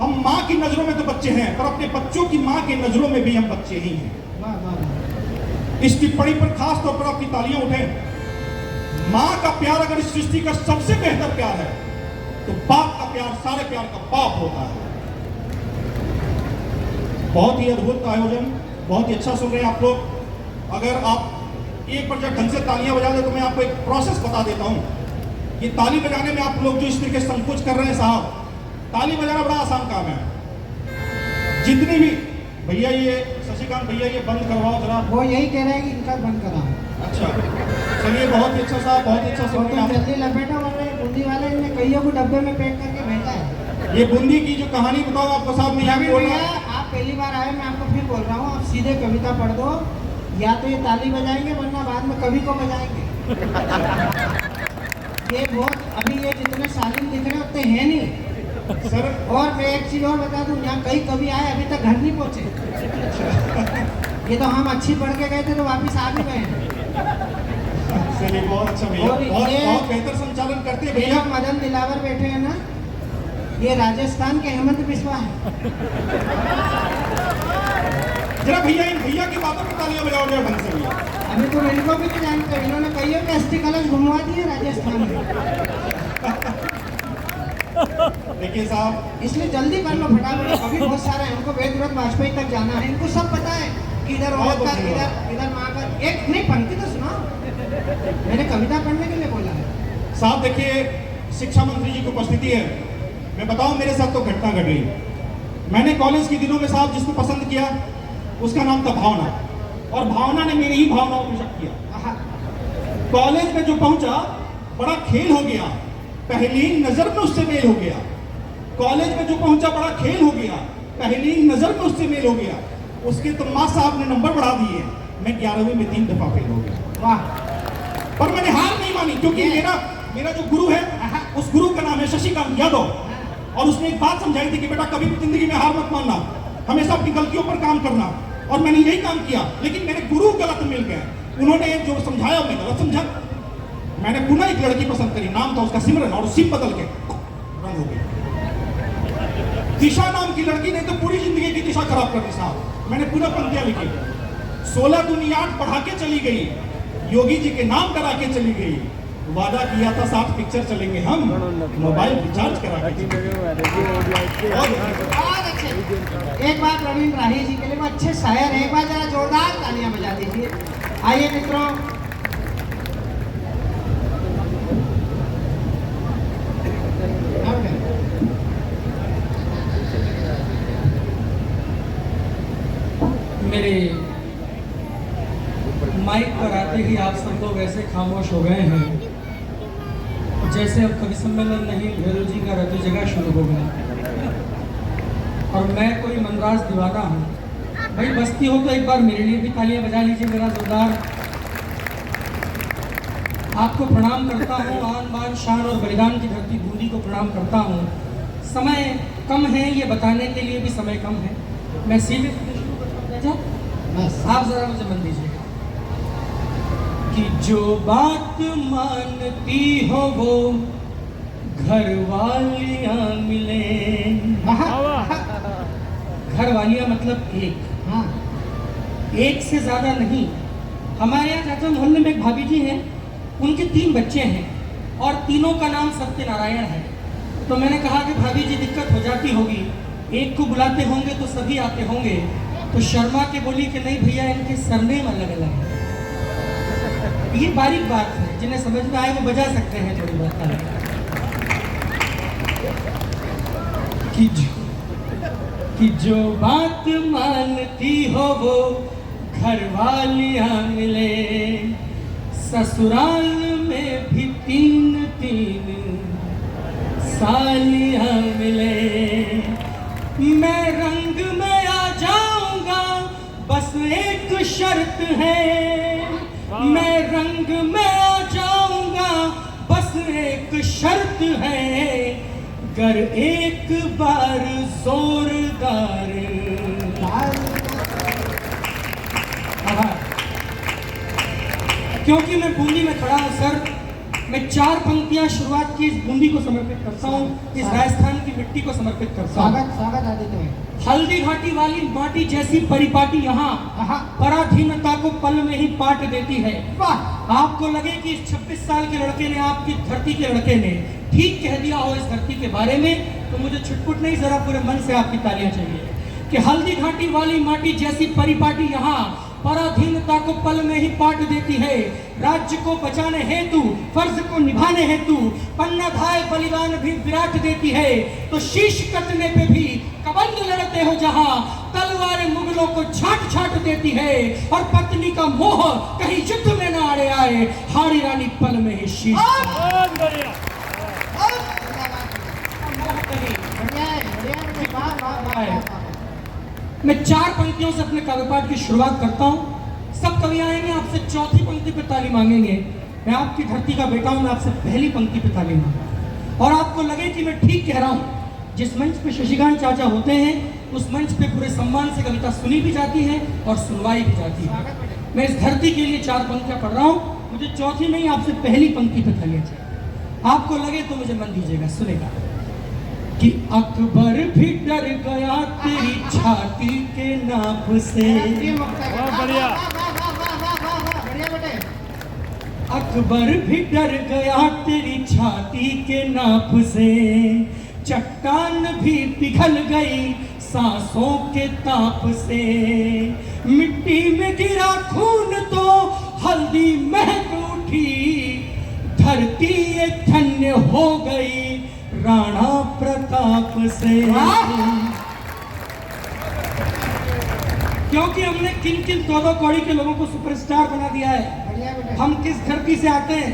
हम माँ की नजरों में तो बच्चे हैं, पर अपने बच्चों की माँ की नजरों में भी हम बच्चे ही हैं। वाह वाह वाह। इस टिप्पणी पर खास तौर पर आपकी तालियां उठें। मां का प्यार अगर इस सृष्टि का सबसे बेहतर प्यार है तो बाप का प्यार सारे प्यार का बाप होता है। बहुत ही अद्भुत आयोजन, बहुत ही अच्छा सुन रहे हैं आप लोग। अगर आप एक बार जब ढंग से तालियां बजा दे तो मैं आपको एक प्रोसेस बता देता हूं कि ताली बजाने में आप लोग जो इस तरीके से संकोच कर रहे हैं साहब, ताली बजाना बड़ा आसान काम है। जितनी भी भैया ये शशिकांत भैया ये बंद करवाओ जरा। वो यही कह रहे हैं कि इनका बंद कराओ। अच्छा चलिए, बहुत ही अच्छा साहब, बहुत ही अच्छा और सुन तुम रहे हैं जल्दी लपेटो वरना ये बूंदी वाले इनने कईयों को डब्बे में पैक करके भेजा है। आप। ये बूंदी की जो कहानी बताओ आपको साहब, मैं यहाँ नवीन बोल भैया रहा हूँ। आप पहली बार आए, मैं आपको फिर बोल रहा हूँ, आप सीधे कविता पढ़ दो, या तो ये ताली बजाएंगे वरना बाद में कवि को बजाएंगे। ये बहुत अभी ये जितने शालीन दिख रहे उतने हैं नहीं सर और मैं एक चीज और बता दूं, यहाँ कई कवि आए अभी तक घर नहीं पहुंचे। ये तो हम अच्छी पढ़ के गए थे तो वापिस आ भी गए हैं। चलिए, बहुत अच्छा भैया, और बहुत ये- बहुत बेहतर संचालन करते हैं ये भैया। लोग मदन दिलावर बैठे हैं ना, ये राजस्थान के हेमंत बिस्वा है। जरा भैया इन भैया की बातों पर तालियां बजाओ जरा ढंग से भैया। अभी तो इनको भी नहीं जानते, इन्होंने कईयों के अस्थि कलश घुमवा दिए राजस्थान में। देखिए साहब, इसलिए जल्दी कर लो फटाफट, अभी बहुत सारे हैं, हमको वेदव्रत वाजपेयी तक जाना है, इनको सब पता है कि इधर औरत का, इधर माँ का। एक नहीं पंक्ति तो सुनाओ, मैंने कविता पढ़ने के लिए बोला है। साहब देखिए, शिक्षा मंत्री जी की उपस्थिति है। मैं बताऊं, मेरे साथ तो घटना घट गई। मैंने कॉलेज के दिनों में साहब जिसको पसंद किया उसका नाम था भावना, और भावना ने मेरी ही भावनाओं को शक किया। आहा, कॉलेज में जो पहुंचा बड़ा खेल हो गया, पहली नजर में उससे मेल हो गया। कॉलेज में जो पहुंचा बड़ा खेल हो गया, पहली नजर में उससे मेल हो गया। उसके तो माँ साहब ने नंबर बढ़ा दिए, मैं 11वीं में 3 दफा फेल हो गया। वाह, पर मैंने हार नहीं मानी, क्योंकि मेरा जो गुरु है उस गुरु का नाम है शशिकांत यादव, और उसने एक बात समझाई थी कि बेटा कभी भी जिंदगी में हार मत मानना, हमेशा अपनी गलतियों पर काम करना। और मैंने यही काम किया, लेकिन मेरे गुरु गलत मिल गए। उन्होंने जो समझाया मैं गलत समझा। मैंने पुनः एक लड़की पसंद करी, नाम था उसका सिमरन, और सिम बदल के रंग हो गई। दिशा नाम की लड़की ने तो पूरी जिंदगी की दिशा खराब कर दी साहब। मैंने पूरा पंक्तियां लिखी, 16 दुनिया 8 पढ़ा के चली गई, योगी जी के नाम करा के चली गई, वादा किया था 7 पिक्चर चलेंगे हम, मोबाइल रिचार्ज करा के चली गई। बहुत अच्छे। एक बार प्रवीण राही जी के लिए वो अच्छे शायर हैं, एक बार जरा जोरदार तालियां बजा दीजिए। आइए मित्रों, मेरे माइक पर आते ही आप सब लोग ऐसे खामोश हो गए हैं जैसे अब कवि सम्मेलन नहीं, भैरव जी का रतु जगह शुरू हो गया। और मैं कोई मनराज दीवाना हूँ। भाई बस्ती हो तो एक बार मेरे लिए भी तालियां बजा लीजिए मेरा जोरदार। आपको प्रणाम करता हूँ, आन बान शान और बलिदान की धरती बूंदी को प्रणाम करता हूँ। समय कम है, ये बताने के लिए भी समय कम है। मैं सीधे शुरू करता हूँ, आप जरा मुझे मन दीजिएगा कि जो बात मानती हो वो घर वालियाँ मिले। घर वालियाँ मतलब एक, हाँ, एक से ज़्यादा नहीं। हमारे यहाँ चाचा मोहल्ले में एक भाभी जी हैं, उनके 3 बच्चे हैं और तीनों का नाम सत्यनारायण है। तो मैंने कहा कि भाभी जी दिक्कत हो जाती होगी, एक को बुलाते होंगे तो सभी आते होंगे। तो शर्मा के बोली कि नहीं भैया, इनके सरनेम अलग अलग है। ये बारीक बात है, जिन्हें समझ में आए वो बजा सकते हैं थोड़ी बहुत। कि जो बात मानती हो वो घर वालियाँ मिले, ससुराल में भी 3-3 सालियाँ मिले। मैं रंग में आ जाऊंगा बस एक शर्त है, मैं रंग में आ जाऊंगा बस एक शर्त है, गर एक बार जोरदार। क्योंकि मैं बूंदी में खड़ा हूं सर, मैं 4 पंक्तियां शुरुआत की इस बूंदी को समर्पित करता हूँ, इस राजस्थान की मिट्टी को समर्पित करता हूँ। स्वागत स्वागत आदित्य भाई। हल्दी घाटी वाली माटी जैसी परिपाटी यहाँ पराधीनता को पल में ही पाट देती है। वाह, आपको लगे कि इस 26 साल के लड़के ने, आपकी धरती के लड़के ने ठीक कह दिया हो इस धरती के बारे में, तो मुझे छुटपुट नहीं, जरा पूरे मन से आपकी तालियां चाहिए कि हल्दी घाटी वाली माटी जैसी परिपाटी यहाँ पराधीनता को पल में ही पाट देती है। राज्य को बचाने हेतु, फर्ज को निभाने हेतु पन्नाधाय बलिदान भी विराट देती है। तो शीश कटने पे भी कबंध लड़ते हो जहां, तलवारें मुगलों को छाट छाट देती है। और पत्नी का मोह कहीं युद्ध में न आड़े आए, हारी रानी पल में ही शीश बढ़िया है, वाह वाह वाह वाह। मैं 4 पंक्तियों से अपने काव्यपाठ की शुरुआत करता हूँ। सब कवि आएंगे आपसे चौथी पंक्ति पे ताली मांगेंगे। मैं आपकी धरती का बेटा हूँ, मैं आपसे पहली पंक्ति पे ताली मांगूंगा। और आपको लगे कि मैं ठीक कह रहा हूँ, जिस मंच पे शशिकांत चाचा होते हैं उस मंच पे पूरे सम्मान से कविता सुनी भी जाती है और सुनवाई भी जाती है। मैं इस धरती के लिए 4 पंक्तियां पढ़ रहा हूँ, मुझे चौथी नहीं, आपसे पहली पंक्ति पे तालियां चाहिए। आपको लगे तो मुझे मन दीजिएगा, सुनेगा कि अकबर भी डर गया तेरी छाती के नाप से। बढ़िया बढ़िया बेटे। अकबर भी डर गया तेरी छाती के नाप से, चट्टान भी पिघल गई सांसों के ताप से। मिट्टी में गिरा खून तो हल्दी महक उठी, धरती ये धन्य हो गई राणा प्रताप से। क्योंकि हमने किन किन 2-2 कौड़ी के लोगों को सुपरस्टार बना दिया है। हम किस धरती से आते हैं?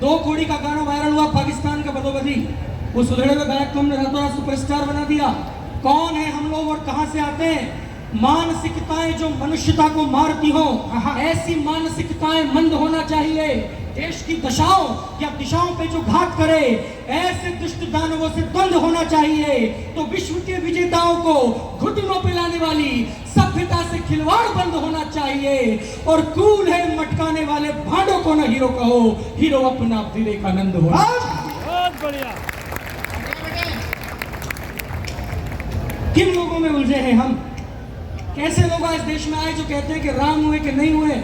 2 कौड़ी का गाना वायरल हुआ पाकिस्तान का बदोबदी, वो सुधरे हुए गायक को हमने रातों रात सुपरस्टार बना दिया। कौन है हम लोग और कहां से आते हैं? मानसिकताएं जो मनुष्यता को मारती हो, ऐसी मानसिकताएं मंद होना चाहिए। देश की दशाओं या दिशाओं पे जो घात करे, ऐसे दुष्ट दानवों से द्वंद होना चाहिए। तो विश्व के विजेताओं को घुटनों पे लाने वाली सभ्यता से खिलवाड़ बंद होना चाहिए। और कूल है मटकाने वाले भांडों को न हीरो कहो, हीरो अपना विवेकानंद हो। बहुत बढ़िया। किन लोगों में उलझे हैं हम? कैसे लोग आज देश में आए जो कहते हैं कि राम हुए कि नहीं हुए?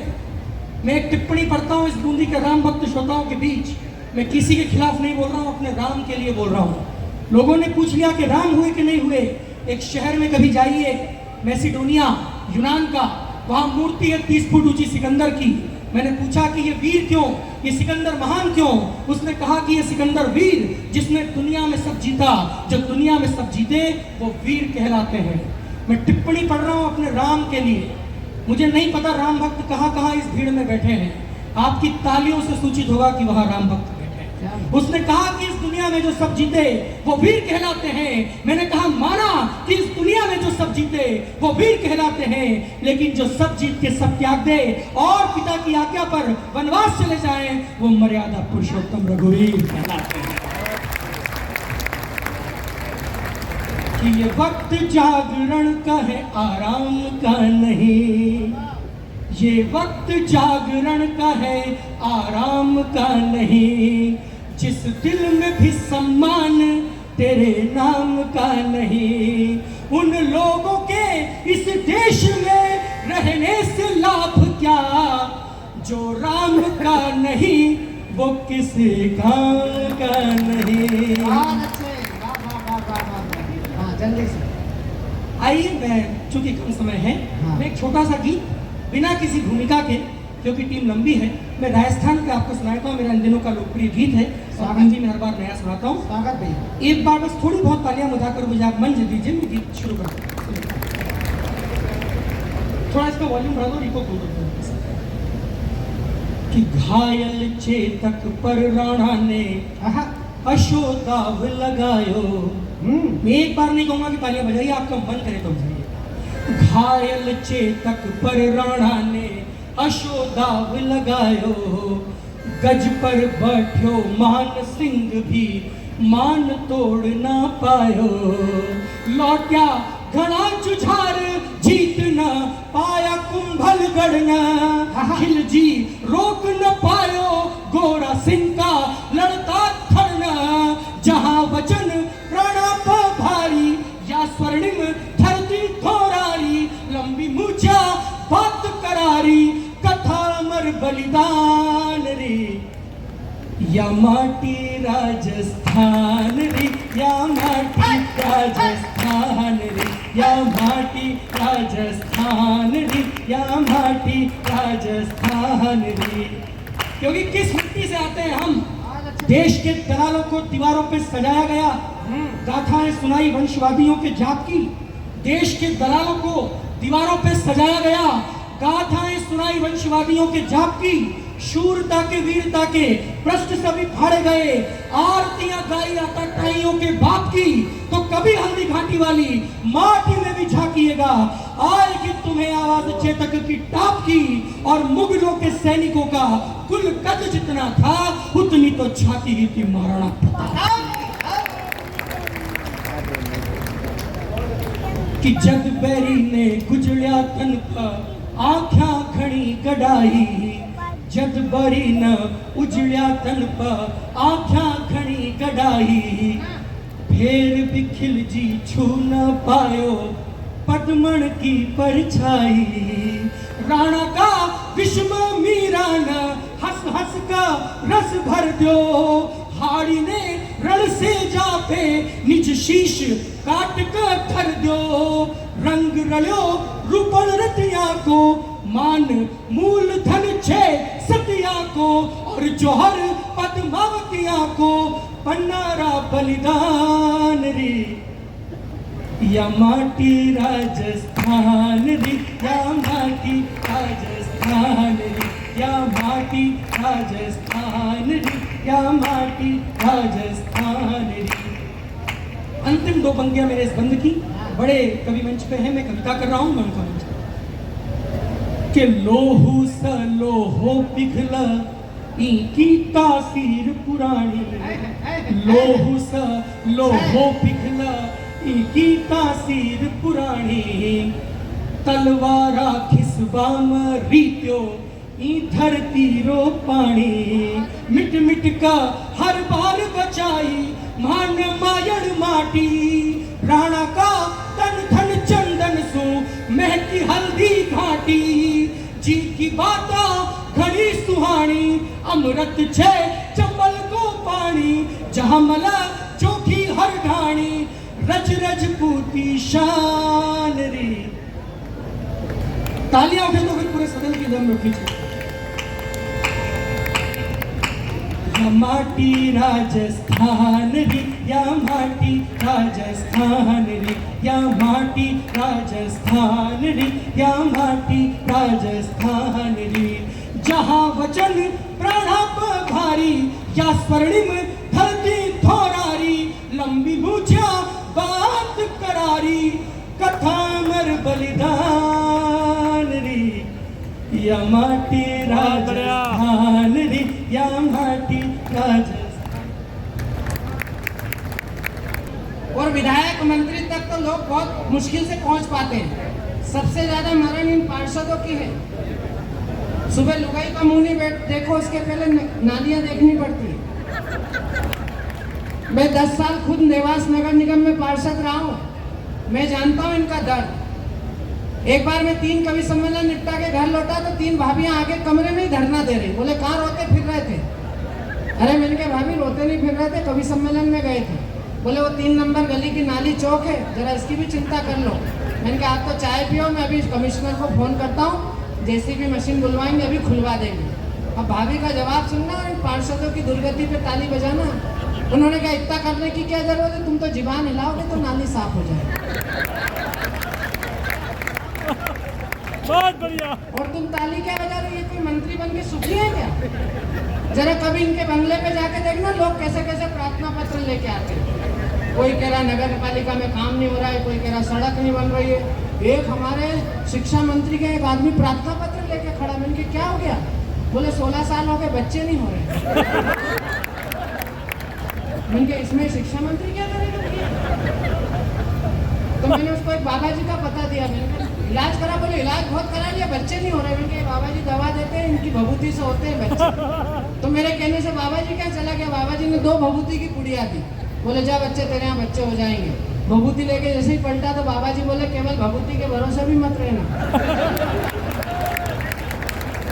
मैं एक टिप्पणी पढ़ता हूँ इस बूंदी के राम भक्त श्रोताओं के बीच। मैं किसी के खिलाफ नहीं बोल रहा हूँ, अपने राम के लिए बोल रहा हूँ। लोगों ने पूछ लिया कि राम हुए कि नहीं हुए। एक शहर में कभी जाइए, मैसिडोनिया यूनान का, वहाँ मूर्ति है 30 फुट ऊंची सिकंदर की। मैंने पूछा कि ये वीर क्यों, ये सिकंदर महान क्यों? उसने कहा कि ये सिकंदर वीर जिसने दुनिया में सब जीता। जो दुनिया में सब जीते वो वीर कहलाते हैं। मैं टिप्पणी पढ़ रहा हूँ अपने राम के लिए। मुझे नहीं पता राम भक्त कहाँ कहाँ इस भीड़ में बैठे हैं। आपकी तालियों से सूचित होगा कि वहाँ राम भक्त बैठे हैं। उसने कहा कि इस दुनिया में जो सब जीते वो वीर कहलाते हैं। मैंने कहा माना कि इस दुनिया में जो सब जीते वो वीर कहलाते हैं, लेकिन जो सब जीत के सब त्याग दे और पिता की आज्ञा पर वनवास चले जाएं, वो मर्यादा पुरुषोत्तम रघुवीर कहलाते हैं। कि ये वक्त जागरण का है, आराम का नहीं। ये वक्त जागरण का है, आराम का नहीं। जिस दिल में भी सम्मान तेरे नाम का नहीं। उन लोगों के इस देश में रहने से लाभ क्या, जो राम का नहीं वो किसी काम का नहीं। जल्दी से आइए, मैं चूंकि कम समय है, मैं एक छोटा सा गीत बिना किसी भूमिका के, क्योंकि टीम लंबी है, मैं राजस्थान के आपको सुनाता हूँ। मेरा इन दिनों का लोकप्रिय गीत है, स्वागत जी मैं हर बार नया सुनाता हूँ। स्वागत भैया। एक बार बस थोड़ी बहुत तालियां बजाकर मुझे आप मंच दीजिए, मैं गीत शुरू करता हूँ। थोड़ा इसका वॉल्यूम बढ़ा दो, रिको खोल दो। कि घायल चेतक पर राणा ने अशोदाव लगायो। मैं एक बार नहीं कहूंगा कि तालियां बजाइए, आपका मन करे तो बजाइए। घायल चेतक पर राणा ने अशोदाव लगायो। गज पर बैठो मान सिंह भी मान तोड़ ना पायो। लौट्या घना जुझार जीत न पाया कुंभलगढ़ न। खिलजी रोक न पायो गोरा सिंह का लड़ता धरना, जहां वचन प्राणाप भारी, या स्वर्णिम धरती थोरारी, लंबी मूछा बात करारी, कथा अमर बलिदान रे, या माटी राजस्थान रे, या माटी राजस्थान रे, या माटी राजस्थान रे, या माटी राजस्थान रे। क्योंकि किस मिट्टी से आते हैं हम। देश के दलालों को दीवारों पे सजाया गया, गाथाएं सुनाई वंशवादियों के जात की। देश के दलालों को दीवारों पे सजाया गया, गाथाएं सुनाई वंशवादियों के जाप की। शूरता के वीरता के प्रश्न सभी फाड़े गए, आरतियां गाई आताताइयों के बाप की। तो कभी हल्दी घाटी वाली माटी में भी झांकिएगा, आएगी तुम्हें आवाज चेतक की टाप की। और मुगलों के सैनिकों का कुल कद जितना था, उतनी तो छाती ही थी महाराणा प्रताप कि। जग बैरी ने गुजड़िया तन पर आख्या खड़ी गड़ाई, जग बरी न उजड़िया तन पर आख्या खड़ी गड़ाई। फेर बिखिल जी छू न पायो पद्मण की परछाई, राणा का विषम मीरा न हंस हंस का रस भर दो। हाड़ी ने रण से जाते निज शीश काट कर धर दो। रंग रलो रूपण रतिया को, मान मूल धन छे सतिया को। और जौहर पद्मावतिया को, पन्नारा बलिदान रे, या माटी राजस्थान रे, या माटी राजस्थान रे, या माटी राजस्थान रे, या माटी राजस्थान रे। अंतिम दो पंक्तियां मेरे इस बंद की। बड़े कवि मंच पे हैं, मैं कविता कर रहा हूं, मैं उनका मंच के लोहू स लोहो पिघला इनकी तासीर पुरानी। लोहू स लोहो पिघला इनकी तासीर पुरानी। तलवारा खिसबा मरीत्यो ई धरती रो पानी। मिट मिट का हर बार बचाई मान मायण माटी। राणा का तन धन चंदन सु महकी हल्दी घाटी। जी की बाता घड़ी सुहानी, अमृत छे चंबल को पानी। जहां मला चौकी हर ढाणी, रज रजपूती शान रे। तालियां उठे तो फिर पूरे सदन की दम रुकी चाहिए। या माटी राजस्थान रे, या माटी राजस्थान रे, या माटी राजस्थान रे, या माटी राजस्थान रे। जहां वचन प्राणाप भारी, या स्वर्णिम धरती थोरारी। लंबी मूछा बात करारी, कथा अमर बलिदान रे, या माटी राजस्थान रे, या माटी राजस्थान। और विधायक मंत्री तक तो लोग बहुत मुश्किल से पहुंच पाते हैं। सबसे ज्यादा मरण इन पार्षदों की है। सुबह लुगाई का मुंह नहीं देखो, उसके पहले नालियां देखनी पड़ती है। मैं 10 साल खुद देवास नगर निगम में पार्षद रहा हूँ, मैं जानता हूँ इनका दर्द। एक बार मैं 3 कवि सम्मेलन निपटा के घर लौटा तो 3 भाभियां आगे कमरे में ही धरना दे रही। बोले कहाँ रोते फिर रहे थे? अरे मैंने कहा भाभी रोते नहीं फिर रहे थे, कवि सम्मेलन में गए थे। बोले वो 3 नंबर गली की नाली चौक है, जरा इसकी भी चिंता कर लो। मैंने कहा आप तो चाय पियो, मैं अभी कमिश्नर को फोन करता हूँ, जेसीबी मशीन बुलवाएंगे, अभी खुलवा देंगे। अब भाभी का जवाब सुनना, पार्षदों की दुर्गति पे ताली बजाना। उन्होंने कहा इतना करने की क्या जरूरत है, तुम तो जीवान हिलाओगे तो नाली साफ हो जाए। बहुत बढ़िया। और तुम ताली क्या बजा रहे हो? ये कोई मंत्री बन के सुखी है क्या? जरा कभी इनके बंगले पे जाके देखना, लोग कैसे कैसे प्रार्थना पत्र लेके आते हैं। कोई कह रहा नगर पालिका में काम नहीं हो रहा है, कोई कह रहा सड़क नहीं बन रही है। एक हमारे शिक्षा मंत्री के एक आदमी प्रार्थना पत्र लेके खड़ा। मैंने कहा क्या हो गया? बोले 16 साल हो गए, बच्चे नहीं हो रहे। मैंने कहा इसमें शिक्षा मंत्री क्या करेगा? तो मैंने उसको एक बाबा जी का पता दिया। मैंने कहा इलाज करा। बोले इलाज बहुत करा लिया, बच्चे नहीं हो रहे। मैंने कहा बाबा जी दवा देते हैं, इनकी भभूति से होते हैं बच्चे। तो मेरे कहने से बाबा जी क्या चला गया, बाबा जी ने 2 भभूति की पुड़िया दी, बोले जा बच्चे तेरे यहाँ बच्चे हो जाएंगे। भभूति लेके जैसे ही पलटा तो बाबा जी बोले केवल भभूति के भरोसे भी मत रहना।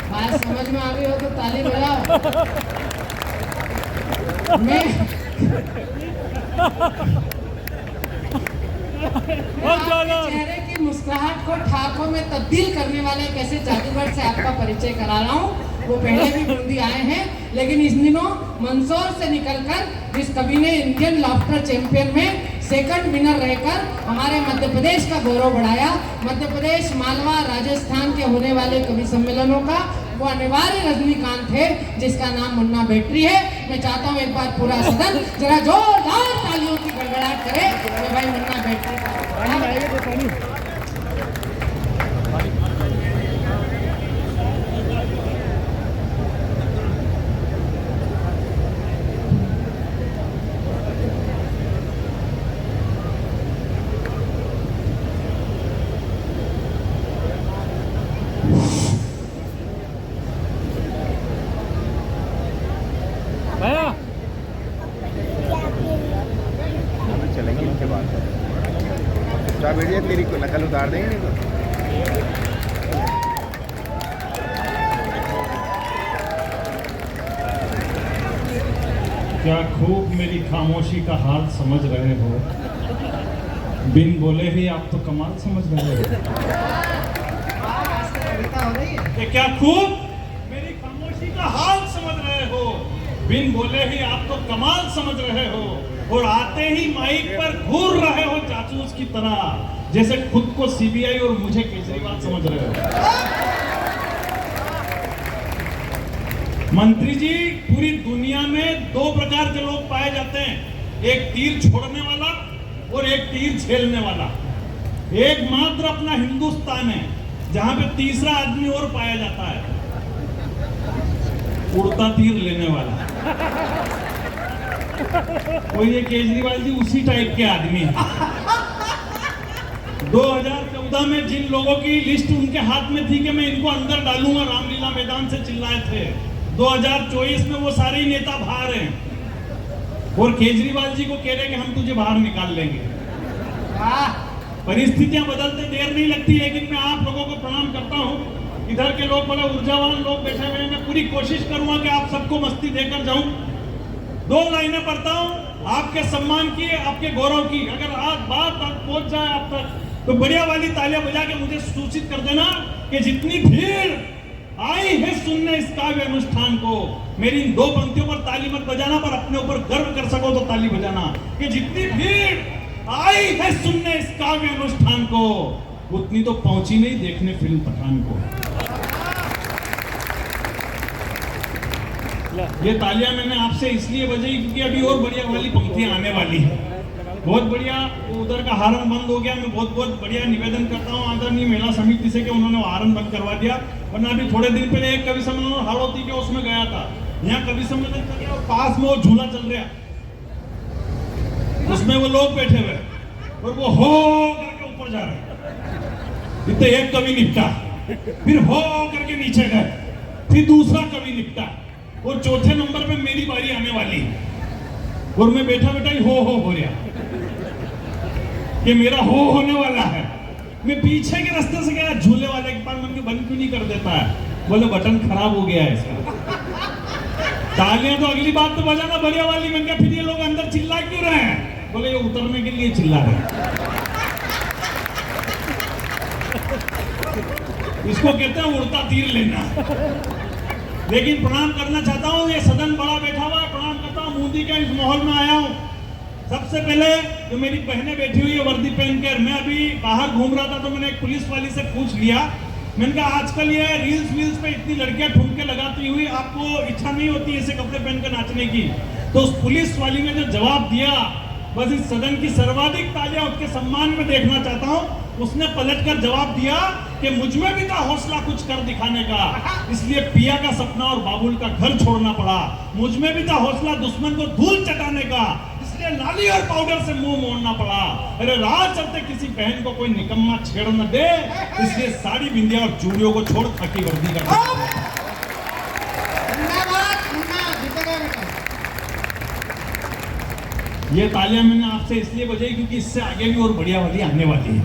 बात समझ में आ गई हो तो ताली बजाओ। मैं आपके चेहरे की मुस्कुराहट को ठाकों में तब्दील करने वाले एक ऐसे जादूगर से आपका परिचय करा रहा हूँ। वो पहले भी बूंदी आए हैं, लेकिन इस दिनों मंदसौर से निकलकर इस कवि ने इंडियन लाफ्टर चैंपियन में सेकंड विनर रहकर हमारे मध्य प्रदेश का गौरव बढ़ाया। मध्य प्रदेश, मालवा, राजस्थान के होने वाले कवि सम्मेलनों का वो अनिवार्य रजनीकांत है जिसका नाम मुन्ना बैटरी है। मैं चाहता हूँ एक बार पूरा सदन जरा जोरदार तालियों की गड़गड़ाहट करे कि भाई मुन्ना बैटरी का चलेंगे इनके बाद क्या वीडियो तेरी को नकल उतार देंगे नहीं तो। क्या खूब मेरी खामोशी का हाल समझ रहे हो, बिन बोले ही आप तो कमाल समझ रहे हो। ये क्या खूब मेरी खामोशी का हाल समझ रहे हो, बिन बोले ही आप तो कमाल समझ रहे हो, और आते ही माइक पर घूर रहे हो जासूस की तरह, जैसे खुद को सीबीआई और मुझे केजरीवाल समझ रहे हो। मंत्री जी, पूरी दुनिया में 2 प्रकार के लोग पाए जाते हैं, एक तीर छोड़ने वाला और एक तीर झेलने वाला। एकमात्र अपना हिंदुस्तान है जहां पे तीसरा आदमी और पाया जाता है, उड़ता तीर लेने वाला। और ये केजरीवाल जी उसी टाइप के आदमी हैं। 2014 में जिन लोगों की लिस्ट उनके हाथ में थी कि मैं इनको अंदर डालूंगा, रामलीला मैदान से चिल्लाए थे, 2024 में वो सारे ही नेता बाहर हैं और केजरीवाल जी को कह रहे हैं कि हम तुझे बाहर निकाल लेंगे। परिस्थितियां बदलते देर नहीं लगती, लेकिन मैं आप लोगों को प्रणाम करता हूं। इधर के लोग बड़े ऊर्जावान लोग बैठे हुए हैं, मैं पूरी कोशिश करूंगा कि आप सबको मस्ती देकर जाऊं। 2 लाइनें पढ़ता हूं आपके सम्मान की, आपके गौरव की। अगर आज बात पहुंच जाए आप तक तो बढ़िया वाली तालियां बजा के मुझे सूचित कर देना कि जितनी भीड़ आई है सुनने इस काव्य अनुष्ठान को। मेरी इन 2 पंक्तियों पर ताली मत बजाना, पर अपने ऊपर गर्व कर सको तो ताली बजाना कि जितनी भीड़ आई है सुनने इस काव्य अनुष्ठान को, उतनी तो पहुंची नहीं देखने फिल्म पठान को। ये तालियां मैंने आपसे इसलिए बजाई क्योंकि अभी और बढ़िया वाली पंक्तियां आने वाली है। बहुत बढ़िया, उधर का हारन बंद हो गया। मैं बहुत बढ़िया निवेदन करता हूँ आदरणीय महिला समिति से कि उन्होंने हारन बंद करवा दिया, वरना अभी थोड़े दिन पहले एक कवि सम्मेलन हाड़ौती के उसमें गया था, यहाँ कवि सम्मेलन चल रहा और पास में वो झूला चल रहा, उसमें वो लोग बैठे हुए और वो हो करके ऊपर जा रहे। इतने एक कवि निपटा, फिर हो करके नीचे गए, फिर दूसरा कवि निपटा और चौथे नंबर पे मेरी बारी आने वाली और मैं बैठा ही हो रहा कि मेरा हो होने वाला है। मैं पीछे के रास्ते से गया, झूले वाले के पास मन के बंद क्यों नहीं कर देता है, बोले बटन खराब हो गया है इसका। तालियां तो अगली बात तो बजाना बढ़िया वाली। मैं क्या फिर ये लोग अंदर चिल्ला क्यों रहे हैं, बोले ये उतरने के लिए चिल्ला रहे हैं। इसको कहते हैं उड़ता तीर लेना। लेकिन प्रणाम करना चाहता हूँ, ये सदन बड़ा बैठा हुआ है, प्रणाम करता हूँ। मोदी के इस माहौल में आया हूँ। सबसे पहले जो मेरी बहनें बैठी हुई है वर्दी पहनकर, मैं अभी बाहर घूम रहा था तो मैंने एक पुलिस वाली से पूछ लिया, मैंने कहा आजकल ये रील्स वील्स पे इतनी लड़कियां ठुमके लगाती हुई आपको इच्छा नहीं होती ऐसे कपड़े पहनकर नाचने की? तो उस पुलिस वाली ने जो जवाब दिया, बस इस सदन की सर्वाधिक तालियां उसके सम्मान में देखना चाहता हूँ। उसने पलटकर जवाब दिया कि मुझ में भी था हौसला कुछ कर दिखाने का, इसलिए पिया का सपना और बाबुल का घर छोड़ना पड़ा। मुझ में भी था हौसला दुश्मन को धूल चटाने का, इसलिए लाली और पाउडर से मुंह मोड़ना पड़ा। अरे राह चलते किसी बहन को कोई निकम्मा छेड़ न दे, इसलिए साड़ी बिंदिया और चूड़ियों को छोड़ खाकी वर्दी का। ये तालियां मैंने आपसे इसलिए बजाई क्योंकि इससे आगे भी और बढ़िया वाली आने वाली है।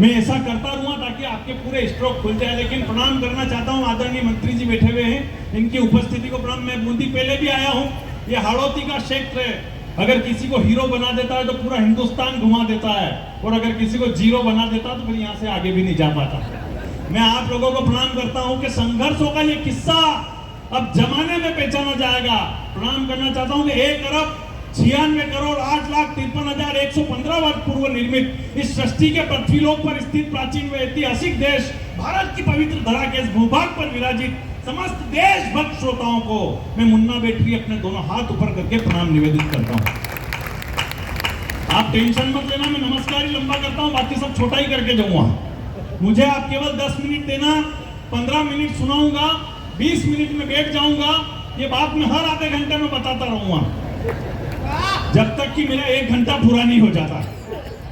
मैं ऐसा करता रहूंगा ताकि आपके पूरे स्ट्रोक खुल जाए। लेकिन प्रणाम करना चाहता हूं, आदरणीय मंत्री जी बैठे हुए हैं, इनकी उपस्थिति को प्रणाम। मैं बूंदी पहले भी आया हूं, ये हाड़ौती का क्षेत्र है। अगर किसी को हीरो बना देता है तो पूरा हिंदुस्तान घुमा देता है, और अगर किसी को जीरो बना देता है तो फिर यहाँ से आगे भी नहीं जा पाता। मैं आप लोगों को प्रणाम करता हूं कि संघर्षों का ये किस्सा अब जमाने में पहचाना जाएगा। प्रणाम करना चाहता हूं कि 1,96,08,53,115 वर्ष पूर्व निर्मित इस सृष्टि के पृथ्वीलोक पर स्थित प्राचीन व ऐतिहासिक देश भारत की पवित्र धरा के इस भूभाग पर विराजित समस्त देशभक्त श्रोताओं को मैं मुन्ना बैठरी अपने दोनों हाथ ऊपर करके प्रणाम निवेदित करता हूं। आप टेंशन मत लेना, मैं नमस्कार ही लंबा करता हूं, बाकी सब छोटा ही करके जाऊंगा। मुझे आप केवल 10 मिनट देना, 15 मिनट सुनाऊंगा, 20 मिनट में बैठ जाऊंगा। ये बात मैं हर आधे घंटे में बताता रहूंगा जब तक कि मेरा 1 घंटा पूरा नहीं हो जाता।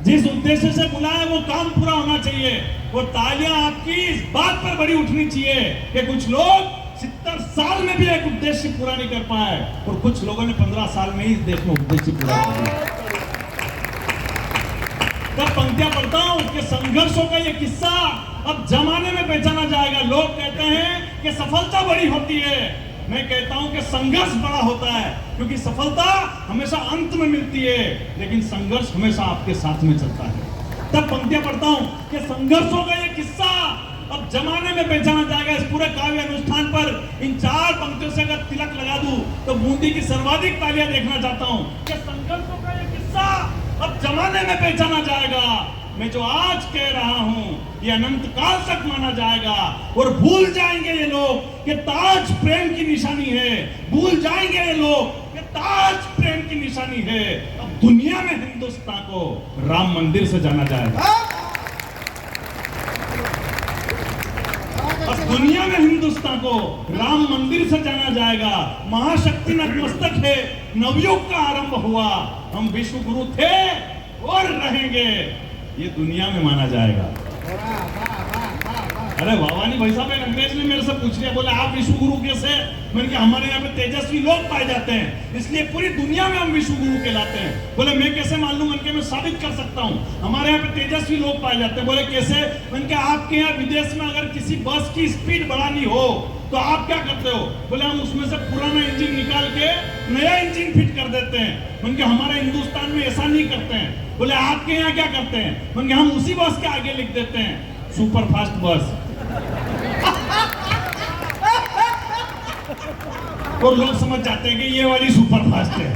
जिस उद्देश्य से बुलाया वो काम पूरा होना चाहिए। वो तालियां आपकी इस बात पर बड़ी उठनी चाहिए कि कुछ लोग 70 साल में भी एक उद्देश्य पूरा नहीं कर पाए, और कुछ लोगों ने 15 साल में ही इस देश में उद्देश्य पूरा कर दिया। तब पंक्तियां पढ़ता हूं कि संघर्षों का ये किस्सा अब जमाने में पहचाना जाएगा। लोग कहते हैं कि सफलता बड़ी होती है, मैं कहता हूं कि संघर्ष बड़ा होता है, क्योंकि सफलता हमेशा अंत में मिलती है, लेकिन संघर्ष हमेशा आपके साथ में चलता है। तब पंक्तियां पढ़ता हूं कि संघर्षों का ये किस्सा अब जमाने में पहचाना जाएगा। इस पूरे काव्य अनुष्ठान पर इन 4 पंक्तियों से अगर तिलक लगा दूं तो बूंदी की सर्वाधिक तालियां देखना चाहता हूं कि संघर्षों का ये किस्सा अब जमाने में पहचाना जाएगा। मैं जो आज कह रहा हूं ये अनंत काल तक माना जाएगा, और भूल जाएंगे ये लोग कि ताज प्रेम की निशानी है। भूल जाएंगे ये लोग कि ताज प्रेम की निशानी है। अब दुनिया में हिंदुस्तान को राम मंदिर से जाना जाएगा। अब दुनिया में हिंदुस्तान को राम मंदिर से जाना जाएगा। महाशक्ति नतमस्तक है, नवयुग का आरंभ हुआ। हम विश्व गुरु थे और रहेंगे, ये दुनिया में माना जाएगा। अरे वावानी भाई साहब, एक अंग्रेज ने मेरे से पूछ लिया, बोले आप विश्व गुरु कैसे? मैंने कहा हमारे यहाँ पे तेजस्वी लोग पाए जाते हैं, इसलिए पूरी दुनिया में हम विश्व गुरु कहलाते हैं। बोले मैं कैसे मालूम? मैंने मैं साबित कर सकता हूँ, हमारे यहाँ पे तेजस्वी लोग पाए जाते हैं। बोले कैसे? मैंने कहा आपके यहाँ विदेश में अगर किसी बस की स्पीड बढ़ानी हो तो आप क्या करते हो? बोले हम उसमें से पुराना इंजन निकाल के नया इंजन फिट कर देते हैं। मैंने कहा हमारे हिंदुस्तान में ऐसा नहीं करते हैं। बोले आपके यहाँ क्या करते हैं? मैंने कहा हम उसी बस के आगे लिख देते हैं सुपर फास्ट बस, और लोग समझ जाते हैं कि ये वाली सुपर फास्ट है।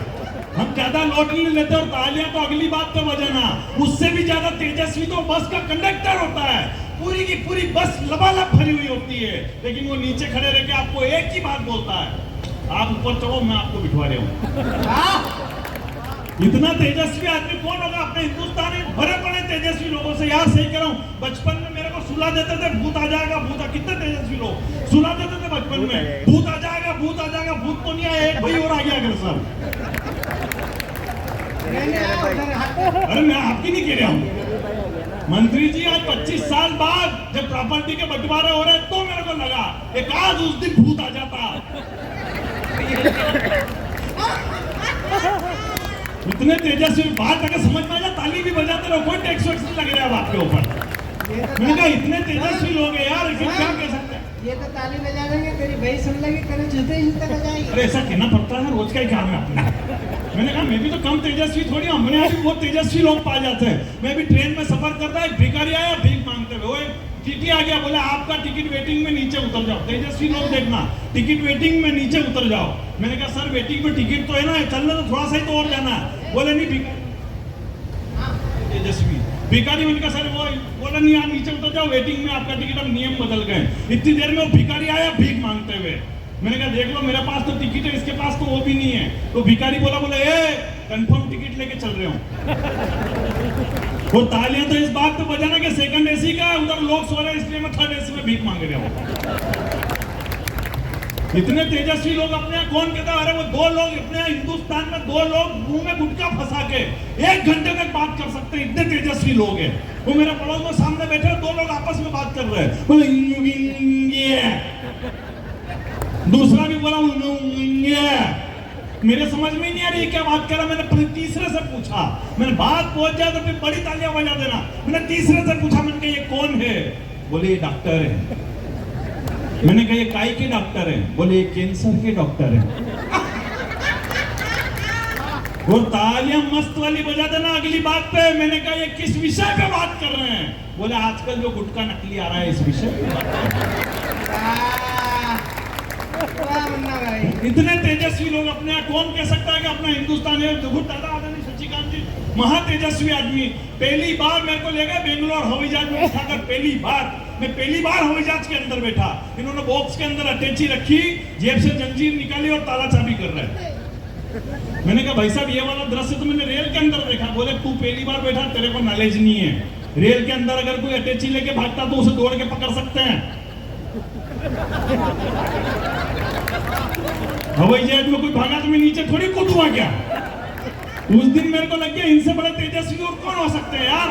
हम ज्यादा लोड नहीं लेते, और तालियां तो अगली बात पे बजाना। उससे भी ज्यादा तेजस्वी तो बस का कंडक्टर होता है। पूरी की पूरी बस लबालब भरी हुई होती है, लेकिन वो नीचे खड़े रह के आपको एक ही बात बोलता है, आप ऊपर चढ़ो, मैं आपको बिठवा रहा हूँ। इतना तेजस्वी आदमी कौन होगा अपने हिंदुस्तान में? भरे पड़े तेजस्वी लोगों से। यार सही कह रहा हूँ, बचपन में मेरे को सुला देते थे भूत आ जाएगा, भूत आ, कितने तेजस्वी लोग सुला देते थे बचपन में, भूत आ जाएगा, भूत आ जाएगा। भूत तो नहीं आया, एक भाई और आ गया अगर सब। अरे मैं आपकी नहीं कह रहा हूँ मंत्री जी, आज 25 साल बाद जब प्रॉपर्टी के बंटवारे हो रहे तो मेरे को लगा एक आज उस दिन भूत आ जाता। इतने तेजस्वी बात अगर समझ में आ जाए ताली भी बजाते रहो, कोई टैक्स वैक्स नहीं लग रहा है आपके ऊपर। मैंने कहा इतने तेजस्वी लोग हैं यार, इसे क्या कह सकते हैं? ये तो ताली बजा देंगे, तेरी भाई सुन लेगी, तेरे जूते जूते बजाएगी। अरे ऐसा कहना पड़ता है, रोज का ही काम है अपना। मैंने कहा मैं भी तो कम तेजस्वी थोड़ी हूँ, हमने यहाँ भी बहुत तेजस्वी लोग पाए जाते हैं। मैं भी ट्रेन में सफर करता है, भिखारी आया भीख मांगते हुए, टीटी आ गया, बोला आपका टिकट वेटिंग में, नीचे उतर जाओ। तेजस्वी लोग देखना, टिकट वेटिंग में नीचे उतर जाओ। मैंने कहा सर वेटिंग में टिकट तो है ना, चलना तो थोड़ा सा ही तो और जाना है। बोले नहीं भिखारी, तेजस्वी भिखारी। मैंने कहा सर वो बोला नहीं, आप नीचे उतर जाओ, वेटिंग में आपका टिकट, अब नियम बदल गए। इतनी देर में वो भिखारी आया भीख मांगते हुए। मैंने कहा देख लो मेरे पास तो टिकट है, इसके पास तो वो भी नहीं है। तो भिखारी बोला ए कंफर्म टिकट लेके चल रहे हो। वो तालियां तो इस बात पे बजाना कि सेकंड एसी का है, उधर लोग सो रहे हैं, इसलिए मैं थर्ड एसी में भीख मांग रहा हूँ। इतने तेजस्वी लोग अपने यहाँ कौन कहता है? अरे वो 2 लोग अपने हिंदुस्तान में 2 लोग मुंह में गुटखा फंसा के 1 घंटे तक बात कर सकते हैं, इतने तेजस्वी लोग हैं। वो मेरे पड़ोस में सामने बैठे 2 लोग आपस में बात कर रहे हैं, बोले दूसरा भी बोला मेरे समझ में नहीं आ रही क्या बात कर रहा। मैंने तीसरे से पूछा, मैंने बात पहुंच जाए तो फिर बड़ी तालियां बजा देना। मैंने तीसरे से पूछा, मैंने कहा ये कौन है? बोले ये डॉक्टर है। मैंने कहा ये काय के डॉक्टर है? बोले ये कैंसर के डॉक्टर है। वो तालियां मस्त वाली बजा देना अगली बात पे। मैंने कहा ये किस विषय पे बात कर रहे हैं? बोले आजकल जो गुटखा नकली आ रहा है इस विषय पे बात कर रहे हैं। इतने तेजस्वी लोग अपने आप, कौन कह सकता है कि अपना हिंदुस्तान है? दादा आदरणीय शशिकांत जी महा तेजस्वी आदमी। पहली बार मेरे को ले गए बेंगलोर हवाई जहाज में उठाकर। मैं पहली बार हवाई जहाज के अंदर बैठा। इन्होंने बॉक्स के अंदर अटैची रखी, जेब से जंजीर निकाली और ताला चाबी कर रहे हैं। मैंने कहा भाई साहब ये वाला दृश्य तो मैंने रेल के अंदर देखा। बोले तू पहली बार बैठा, तेरे को नॉलेज नहीं है। रेल के अंदर अगर कोई अटैची लेके भागता तो उसे दौड़ के पकड़ सकते हैं। हवाई जहाज में कोई भागा तो मैं नीचे थोड़ी कूदूंगा क्या? उस दिन मेरे को लग गया इनसे बड़े तेजस्वी और कौन हो सकते हैं यार।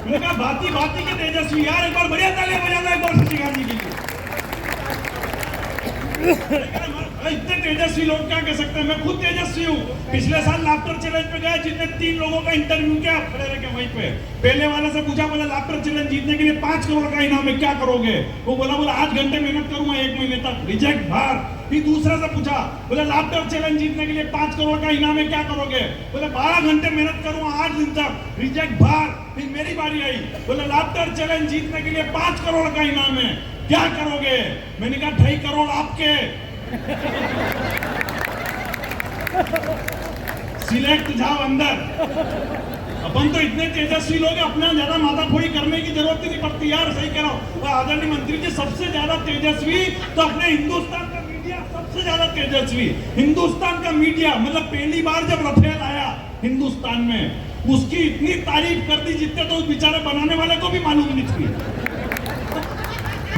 मैंने कहा भांति भांति के तेजस्वी यार। एक बार बढ़िया तालियां बजाना एक बार शशिकांत जी के लिए। इतने तेजस्वी लोग क्या कह सकते हैं? मैं खुद तेजस्वी हूँ। पिछले साल लाफ्टर चैलेंज पे गया, जिसने 3 लोगों का इंटरव्यू किया खड़े रह के वहीं पे। पहले वाले से पूछा, बोला लाफ्टर चैलेंज जीतने के लिए 5 करोड़ का इनाम है, क्या करोगे? वो बोला 8 घंटे मेहनत करूंगा 1 महीने तक। रिजेक्ट बाहर। फिर दूसरे से पूछा, बोला लाफ्टर चैलेंज जीतने के लिए 5 करोड़ का इनाम है, क्या करोगे? बोले 12 घंटे मेहनत करूंगा 8 दिन तक। रिजेक्ट बाहर। फिर मेरी बारी आई, बोला लाफ्टर चैलेंज जीतने के लिए 5 करोड़ का इनाम है, क्या करोगे? मैंने कहा 2.5 करोड़ आपके। सिलेक्ट जाओ अंदर। अपन तो इतने तेजस्वी लोग हैं, अपना ज्यादा माथाफोड़ी करने की जरूरत ही नहीं पड़ती यार। सही कह रहा हूं आदरणीय मंत्री जी, सबसे ज्यादा तेजस्वी तो अपने हिंदुस्तान का मीडिया, सबसे ज्यादा तेजस्वी हिंदुस्तान का मीडिया। मतलब पहली बार जब रफेल आया हिंदुस्तान में, उसकी इतनी तारीफ कर दी जितने तो उस बेचारे बनाने वाले को भी मालूम नहीं थी।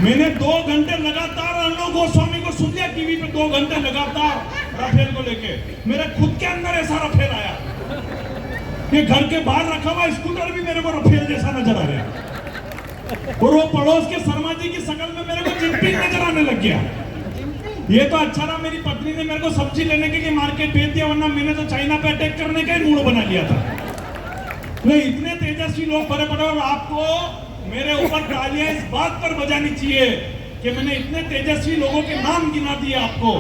मैंने 2 घंटे लगातार अर्णव गोस्वामी को सुन लिया टीवी पे, 2 घंटे लगातार राफेल को लेके। मेरे खुद के अंदर ऐसा रफेल आया कि घर के बाहर रखा हुआ स्कूटर भी मेरे को रफेल जैसा नजर आ गया। और वो पड़ोस के शर्मा जी की शकल में मेरे को जिंपिंग नजर आने लग गया। ये तो अच्छा रहा मेरी पत्नी ने मेरे को सब्जी लेने के लिए मार्केट भेज दिया, वरना मैंने तो चाइना पे अटैक करने का ही मूड बना लिया था। नहीं, इतने तेजस्वी लोग भरे पड़े। और आपको मेरे ऊपर तालियां इस बात पर बजानी चाहिए कि मैंने इतने तेजस्वी लोगों के नाम गिना दिए आपको।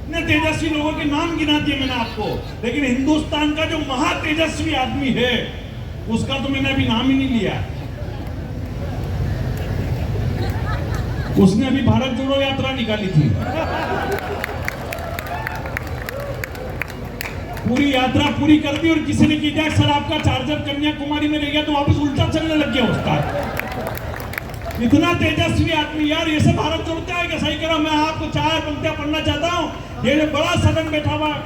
इतने तेजस्वी लोगों के नाम गिना दिए मैंने आपको। लेकिन हिंदुस्तान का जो महा तेजस्वी आदमी है उसका तो मैंने अभी नाम ही नहीं लिया। उसने अभी भारत जोड़ो यात्रा निकाली थी। पूरी यात्रा पूरी कर दी और किसी ने किया सर आपका चार्जर कन्याकुमारी में रह गया, तो वापस उल्टा चलने लग गया उसका। इतना तेजस्वी आदमी यार, ये सब भारत जोड़ता है क्या? सही कह रहा हूं। मैं आपको 4 पंक्तियां पढ़ना चाहता हूं। ये जो बड़ा सदन बैठा हुआ है,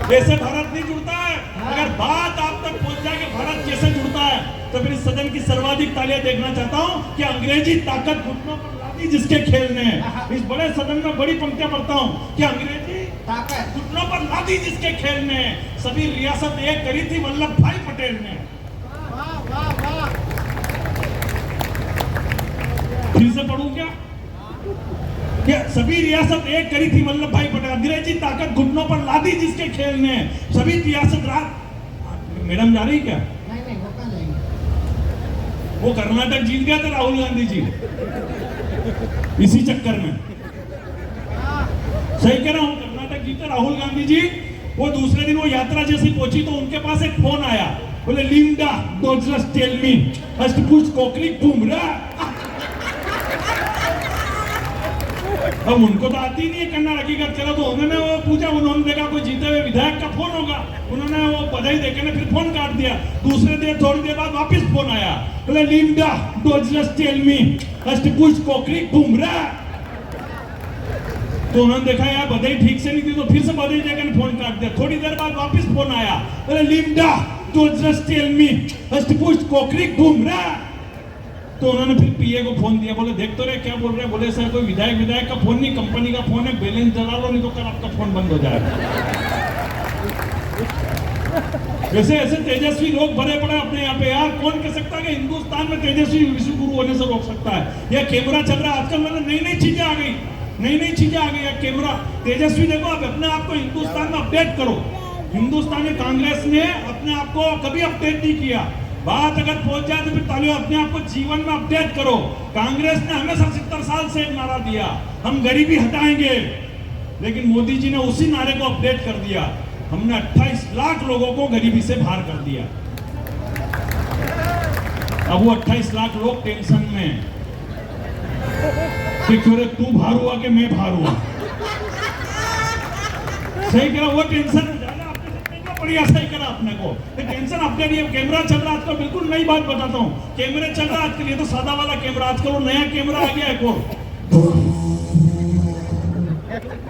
जैसे भारत नहीं जुड़ता है। अगर बात आप तक पहुंच जाए कि भारत कैसे जुड़ता है, तो फिर इस सदन की सर्वाधिक तालियां देखना चाहता हूं कि अंग्रेजी ताकत घुटनों पर लादी जिसके खेलने। इस बड़े सदन में बड़ी पंक्तियां पढ़ता हूं कि अंग्रेजी ताकत घुटनों पर लादी जिसके खेलने, सभी रियासत एक करी थी वल्लभ भाई पटेल ने। फिर से पढ़ूं क्या सभी रियासत एक करी थी वल्लभ भाई पटेल। अंग्रेजी ताकत घुटनों पर लादी जिसके खेल ने, सभी रियासत मैडम जा रही क्या? नहीं, वो कहाँ जाएंगे? वो कर्नाटक जीत गया था राहुल गांधी जी इसी चक्कर में। सही कह रहा हूं, कर्नाटक जीते राहुल गांधी जी। वो दूसरे दिन वो यात्रा जैसी पहुंची तो उनके पास एक फोन आया। बोले Linda don't just tell me अष्टभुज कोकरी घूमरा। अब उनको तो आती नहीं है कन्नड़ हकीकत। चलो तो उन्होंने वो पूछा, उन्होंने देखा कोई जीते हुए विधायक का फोन होगा, उन्होंने वो बधाई देकर फिर फोन काट दिया। दूसरे दिन थोड़ी देर बाद वापस फोन आया। बोले Linda don't just tell me अष्टभुज कोकरी घूमरा। तो उन्होंने देखा यार बधाई ठीक से नहीं थी, तो फिर से बधाई देकर फोन काट दिया। थोड़ी देर बाद वापस फोन आया। बोले Linda don't just tell me अष्टभुज कोकरी घूमरा। तो उन्होंने फिर पीए को फोन दिया। बोले देख तो रहे क्या बोल रहे हैं। बोले सर कोई विधायक का फोन नहीं, कंपनी का फोन है, बैलेंस डला लो नहीं तो कल आपका फोन बंद हो जाएगा। वैसे ऐसे तेजस्वी लोग भरे पड़े अपने यहाँ पे यार। कौन कह सकता है कि हिंदुस्तान में तेजस्वी विश्व गुरु होने से रोक सकता है? यह कैमरा चल रहा है आजकल, मतलब नई नई चीजें आ गई। नई नई चीजें आ गई है। कैमरा तेजस्वी देखो, अब अपने आप को हिंदुस्तान में अपडेट करो। हिंदुस्तान में कांग्रेस ने अपने आप को कभी अपडेट नहीं किया। बात अगर पहुंच जाए तो फिर तालियों, अपने आप को जीवन में अपडेट करो। कांग्रेस ने हमेशा 70 साल से एक नारा दिया, हम गरीबी हटाएंगे, लेकिन मोदी जी ने उसी नारे को अपडेट कर दिया। हमने 28 लाख लोगों को गरीबी से बाहर कर दिया। अब वो 28 लाख लोग टेंशन में कि क्यों रे तू बाहर हुआ कि मैं बाहर हुआ। सही करा, वो टेंशन में ज्यादा आपने बढ़िया सही करा अपने को। टेंशन अपने लिए कैमरा चल रहा है आजकल, बिल्कुल नई बात बताता हूँ। कैमरे चल रहा है आजकल, ये तो सादा वाला कैमरा, आजकल वो नया कैमरा आ गया है।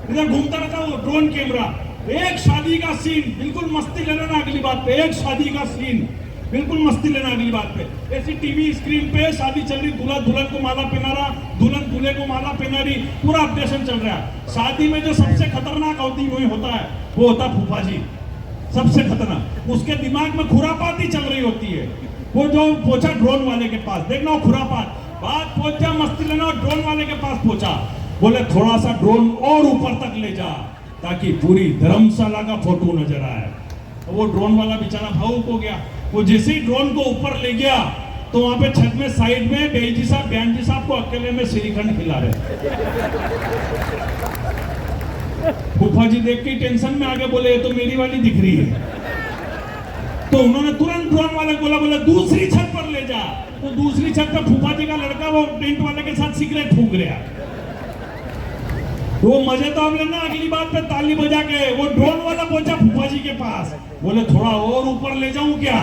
इधर घूमता रहता है वो ड्रोन कैमरा। एक शादी का सीन बिल्कुल मस्ती लेना ना, अगली बात पे एक शादी का सीन बिल्कुल मस्ती लेना, अगली बात पे ऐसी टीवी स्क्रीन पे शादी चल रही, दूल्हा दुल्हन को माला पहना रहा, दुल्हन दूल्हे को माला पहना रही, पूरा अपडेशन चल रहा है। शादी में जो सबसे खतरनाक अवधि वही होता है, वो होता है फूफा जी, सबसे खतरनाक। उसके दिमाग में खुरापात ही चल रही होती है। वो जो पहुंचा ड्रोन वाले के पास, देखना वो खुरापात, बात पहुंचा मस्ती लेना, और ड्रोन वाले के पास पहुंचा, बोले थोड़ा सा ड्रोन और ऊपर तक ले जा ताकि पूरी धर्मशाला का फोटो नजर आए। वो ड्रोन वाला बेचारा भावुक हो गया। वो जैसे ही ड्रोन को ऊपर ले गया तो वहां पे छत में साइड में बेजी साहब बयान जी साहब को अकेले में श्रीखंड खिला रहे। फूफा जी देख के टेंशन में आगे बोले ये तो मेरी वाली दिख रही है। तो उन्होंने तुरंत ड्रोन वाले को बोला दूसरी छत पर ले जा। तो दूसरी छत पर फूफा जी का लड़का वो टेंट वाले के साथ सिगरेट फूंक रहा। वो मजे तो अब लेना, अगली बात पे ताली बजा के वो ड्रोन वाला पहुंचा फूफा जी के पास, बोले थोड़ा और ऊपर ले जाऊं क्या?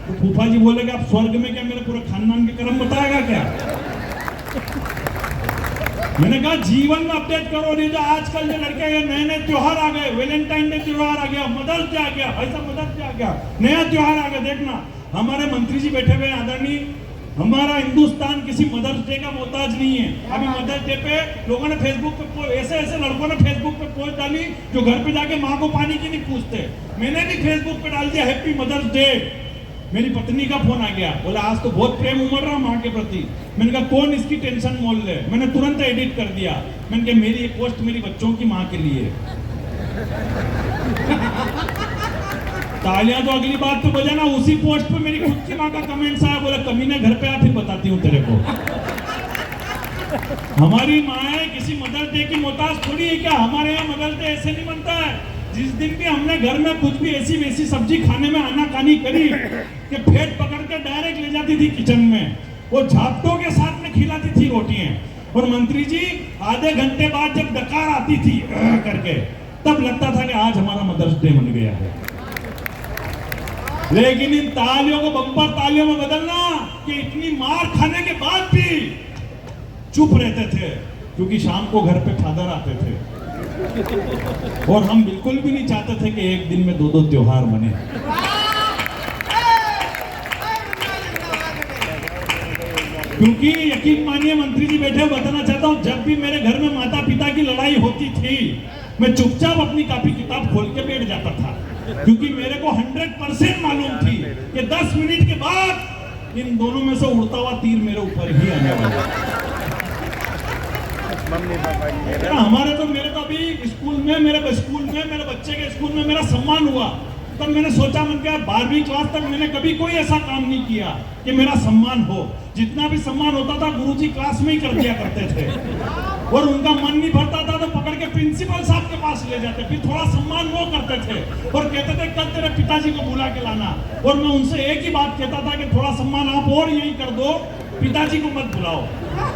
तो फूफा जी बोले कि आप स्वर्ग में क्या मेरे पूरे खानदान के कर्म बताएगा क्या? मैंने कहा जीवन में अपडेट करो। नहीं जो आजकल जो लड़के ये नए नए त्योहार आ गए, वैलेंटाइन डे त्योहार आ गया, मदर्स डे आ गया, ऐसा मदर्स डे आ गया, नया त्योहार आ गया। देखना हमारे मंत्री जी बैठे हुए आदरणीय, हमारा हिंदुस्तान किसी मदर्स डे का मोहताज नहीं है। अभी मदर्स डे पे लोगों ने फेसबुक पे ऐसे ऐसे लड़कों ने फेसबुक पे पोस्ट डाली जो घर पे जाके माँ को पानी की नहीं पूछते। मैंने भी फेसबुक पे डाल दिया हैप्पी मदर्स डे। मेरी पत्नी का फोन आ गया, बोला आज तो बहुत प्रेम उमड़ रहा माँ के प्रति। मैंने कहा कौन इसकी टेंशन मोल ले। मैंने तुरंत एडिट कर दिया। मैंने कहा मेरी ये पोस्ट मेरी बच्चों की माँ के लिए। तालियां तो अगली बात पे बजाना। उसी पोस्ट पे मेरी खुद की माँ का कमेंट्स आया, बोला कमीने घर पे आ फिर बताती हूँ तेरे को। हमारी माँ किसी मदर्स डे की मोहताज थोड़ी है क्या? हमारे यहाँ मदर्स डे ऐसे नहीं बनता है। जिस दिन भी हमने घर में कुछ भी ऐसी वैसी सब्जी खाने में आनाकानी करी कि फेट पकड़ के डायरेक्ट ले जाती थी किचन में, वो झापटों के साथ में खिलाती थी रोटियां। और मंत्री जी आधे घंटे बाद जब डकार आती थी करके, तब लगता था कि आज हमारा मदर्स डे बन गया है। लेकिन इन तालियों को बम्पर तालियों में बदलना कि इतनी मार खाने के बाद भी चुप रहते थे, क्योंकि शाम को घर पे फादर आते थे। और हम बिल्कुल भी नहीं चाहते थे कि एक दिन में दो दो त्योहार बने। क्योंकि यकीन मानिए मंत्री जी बैठे, बताना चाहता हूं, जब भी मेरे घर में माता पिता की लड़ाई होती थी, मैं चुपचाप अपनी कॉपी किताब खोल के बैठ जाता था। क्योंकि मेरे को 100% मालूम थी कि 10 मिनट के बाद इन दोनों में से उड़ता हुआ तीर मेरे ऊपर ही आने वाला है। हमारे तो मेरे तो अभी स्कूल में मेरे बच्चे के स्कूल में मेरा सम्मान हुआ, तब मैंने सोचा मन क्या 12वीं क्लास तक मैंने कभी कोई ऐसा काम नहीं किया कि मेरा सम्मान हो। जितना भी सम्मान होता था गुरुजी क्लास में ही कर दिया करते थे। और उनका मन नहीं भरता था तो पकड़ के प्रिंसिपल साहब के पास ले जाते, फिर थोड़ा सम्मान वो करते थे और कहते थे कल तेरे पिताजी को बुला के लाना। और मैं उनसे एक ही बात कहता था कि थोड़ा सम्मान आप और यही कर दो, पिताजी को मत बुलाओ।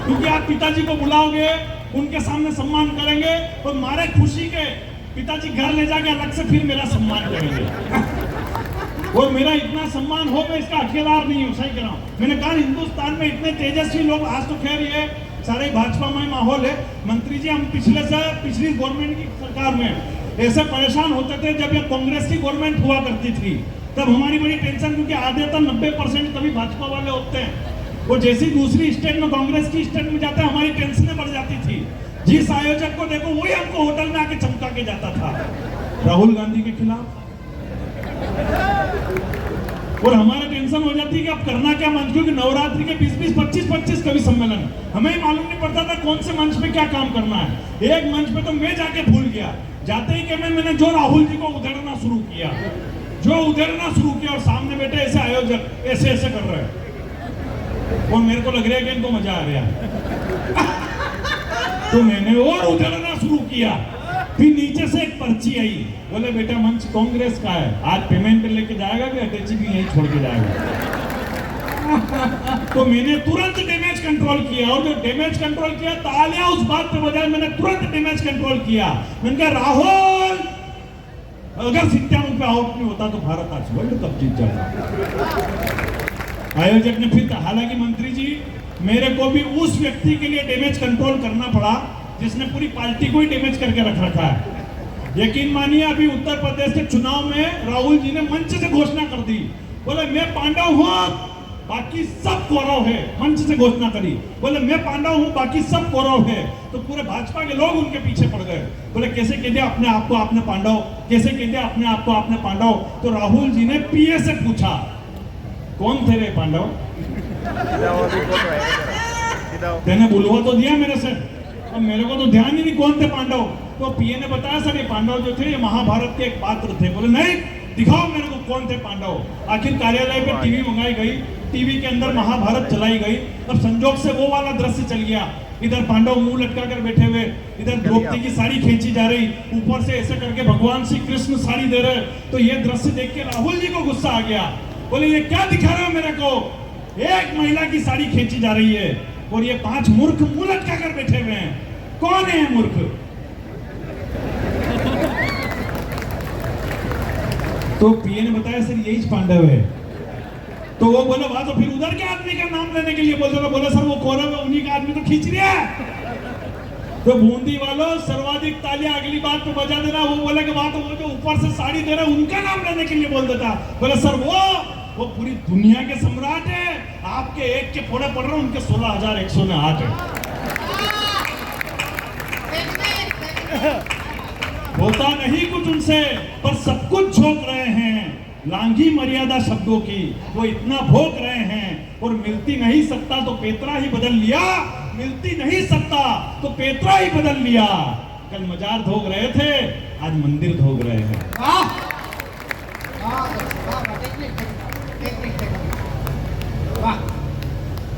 क्योंकि आप पिताजी को बुलाओगे, उनके सामने सम्मान करेंगे और मारे खुशी के पिताजी घर ले जाके अलग से फिर मेरा सम्मान करेंगे। और मेरा इतना सम्मान हो, मैं इसका हकदार नहीं हूँ। सही कह रहा हूँ। मैंने कहा हिंदुस्तान में इतने तेजस्वी लोग, आज तो खैर ये सारे भाजपामय माहौल है। मंत्री जी हम पिछली गवर्नमेंट की सरकार में ऐसे परेशान होते थे जब ये कांग्रेस की गवर्नमेंट हुआ करती थी, तब हमारी बड़ी टेंशन, क्योंकि आधे तो 90% कभी भाजपा वाले होते हैं। वो जैसी दूसरी स्टेट में कांग्रेस की स्टेट में जाते हमारी टेंशनें बढ़ जाती थी। जिस आयोजक को देखो वही हमको होटल में आके चमका के जाता था राहुल गांधी के खिलाफ। और हमारे टेंशन हो जाती है कि अब करना क्या मंच, क्योंकि नवरात्रि के 20-20, 25-25 कवि सम्मेलन, हमें ही मालूम नहीं पड़ता था कौन से मंच पे क्या काम करना है। एक मंच पे तो मैं जाके भूल गया, जाते ही कि मैंने जो राहुल जी को उधेड़ना शुरू किया, और सामने बैठे ऐसे आयोजक ऐसे ऐसे कर रहे हैं, और मेरे को लग रहा है कि इनको मजा आ रहा है तो मैंने और उधेड़ना शुरू किया। फिर नीचे से एक पर्ची आई, बोले बेटा मंच कांग्रेस का है, आज पेमेंट लेके जाएगा कि अटैची भी यहीं छोड़ के जाएगा तो मैंने तुरंत डैमेज कंट्रोल किया, और जो डैमेज कंट्रोल किया, तालियां उस बात पे बजाय मैंने तुरंत डैमेज कंट्रोल किया। मैंने कहा राहुल, अगर 97 पे आउट नहीं होता तो भारत आज वर्ल्ड कप जीत जाता। आयोजक ने फिर, हालांकि मंत्री जी मेरे को भी उस व्यक्ति के लिए डैमेज कंट्रोल करना पड़ा जिसने पूरी पार्टी को ही डैमेज करके रखा है। यकीन मानिए, अभी उत्तर प्रदेश के चुनाव में राहुल जी ने मंच से घोषणा कर दी, बोले मैं पांडव हूं बाकी सब कौरव है, मंच से घोषणा करी, बोले मैं पांडव हूं बाकी सब कौरव है। तो पूरे भाजपा के लोग उनके पीछे पड़ गए, बोले कैसे कह दिया अपने आप को आपने पांडव, कैसे कह दिया अपने आप को आपने पांडव। तो राहुल जी ने पीए से पूछा कौन थे रे पांडव, तेने बुलवा तो दिया मेरे से, अब मेरे को तो ध्यान ही नहीं कौन थे पांडव। तो पीए ने बताया सर ये पांडव जो थे ये महाभारत के एक पात्र थे। बोले नहीं, दिखाओ मेरे को कौन थे पांडव। आखिर कार्यालय पे टीवी मंगाई गई, टीवी के अंदर महाभारत चलाई गई। अब संजोग से वो वाला दृश्य चल गया, इधर पांडव मुंह लटका कर बैठे हुए, इधर द्रौपदी की साड़ी खींची जा रही, ऊपर से ऐसे करके भगवान श्री कृष्ण साड़ी दे रहे। तो ये दृश्य देख के राहुल जी को गुस्सा आ गया, बोले ये क्या दिखा रहे हो मेरे को, एक महिला की साड़ी खींची जा रही है और ये 5 मूर्ख मुंह लटका कर बैठे हुए हैं, कौन है मूर्ख। तो पीए ने बताया सर यही पांडव है। तो वो बोले वाह, तो फिर उधर के आदमी का नाम लेने के लिए बोले सर वो कौरव है, उन्हीं का आदमी तो खींच रहा है। तो बूंदी वालों सर्वाधिक तालियां अगली बात पे बजा देना। वो बोले कि वाह, तो वो जो ऊपर से साड़ी दे रहे उनका नाम लेने के लिए बोल देता। बोले सर वो पूरी दुनिया के सम्राट है, आपके एक के फोड़े पड़ रहे, उनके 16,108 है। होता नहीं कुछ उनसे, पर सब कुछ झोंक रहे हैं लांघी मर्यादा शब्दों की, वो इतना भोग रहे हैं। और मिलती नहीं सत्ता तो पेतरा ही बदल लिया, मिलती नहीं सत्ता तो पेतरा ही बदल लिया। कल मजार धोग रहे थे, आज मंदिर धोग रहे हैं।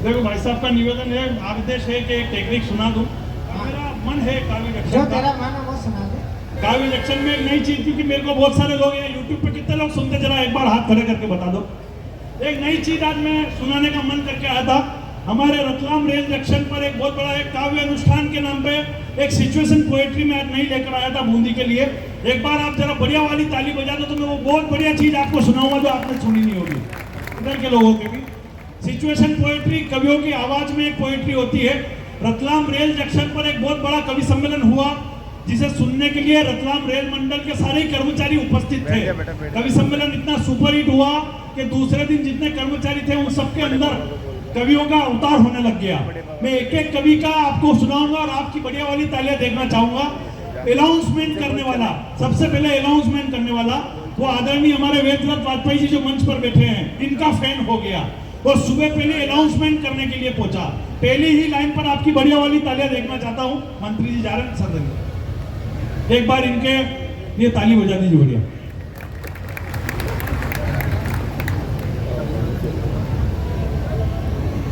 देखो भाई साहब का निवेदन है, आदेश है कि एक टेक्निक सुना दूं। मेरा मन है काव्य जंक्शन, जो तेरा मन है वो सुना दे। काव्य जंक्शन में एक नई चीज, क्योंकि मेरे को बहुत सारे लोग हैं यूट्यूब पे, कितने लोग सुनते, जरा एक बार हाथ खड़े करके बता दो। एक नई चीज आज मैं सुनाने का मन करके आया था। हमारे रतलाम रेल जंक्शन पर एक बहुत बड़ा एक काव्य अनुष्ठान के नाम पे एक सिचुएशन पोएट्री में आज नहीं लेकर आया था बूंदी के लिए। एक बार आप जरा बढ़िया वाली ताली बजा दो तो मैं वो बहुत बढ़िया चीज आपको सुनाऊंगा जो आपने सुनी नहीं होगी, इधर के लोगों के भी। सिचुएशन पोएट्री कवियों की आवाज में एक पोएट्री होती है। रतलाम रेल जंक्शन पर एक बहुत बड़ा कवि सम्मेलन हुआ, जिसे सुनने के लिए रतलाम रेल मंडल के सारे कर्मचारी उपस्थित थे। कवि सम्मेलन इतना सुपरहिट हुआ कि दूसरे दिन जितने कर्मचारी थे उन सबके अंदर कवियों का अवतार होने लग गया। मैं एक एक कवि का आपको सुनाऊंगा और आपकी बढ़िया वाली तालियां देखना चाहूंगा। अनाउंसमेंट करने वाला, सबसे पहले अनाउंसमेंट करने वाला वो आदरणीय हमारे वेदव्रत वाजपेयी जी जो मंच पर बैठे हैं, इनका फैन हो गया और सुबह पहले अनाउंसमेंट करने के लिए पहुंचा। पहली ही लाइन पर आपकी बढ़िया वाली तालियां देखना चाहता हूं। मंत्री जी जा रहे हैं सदन में, एक बार इनके ये ताली बजा दीजिए बढ़िया।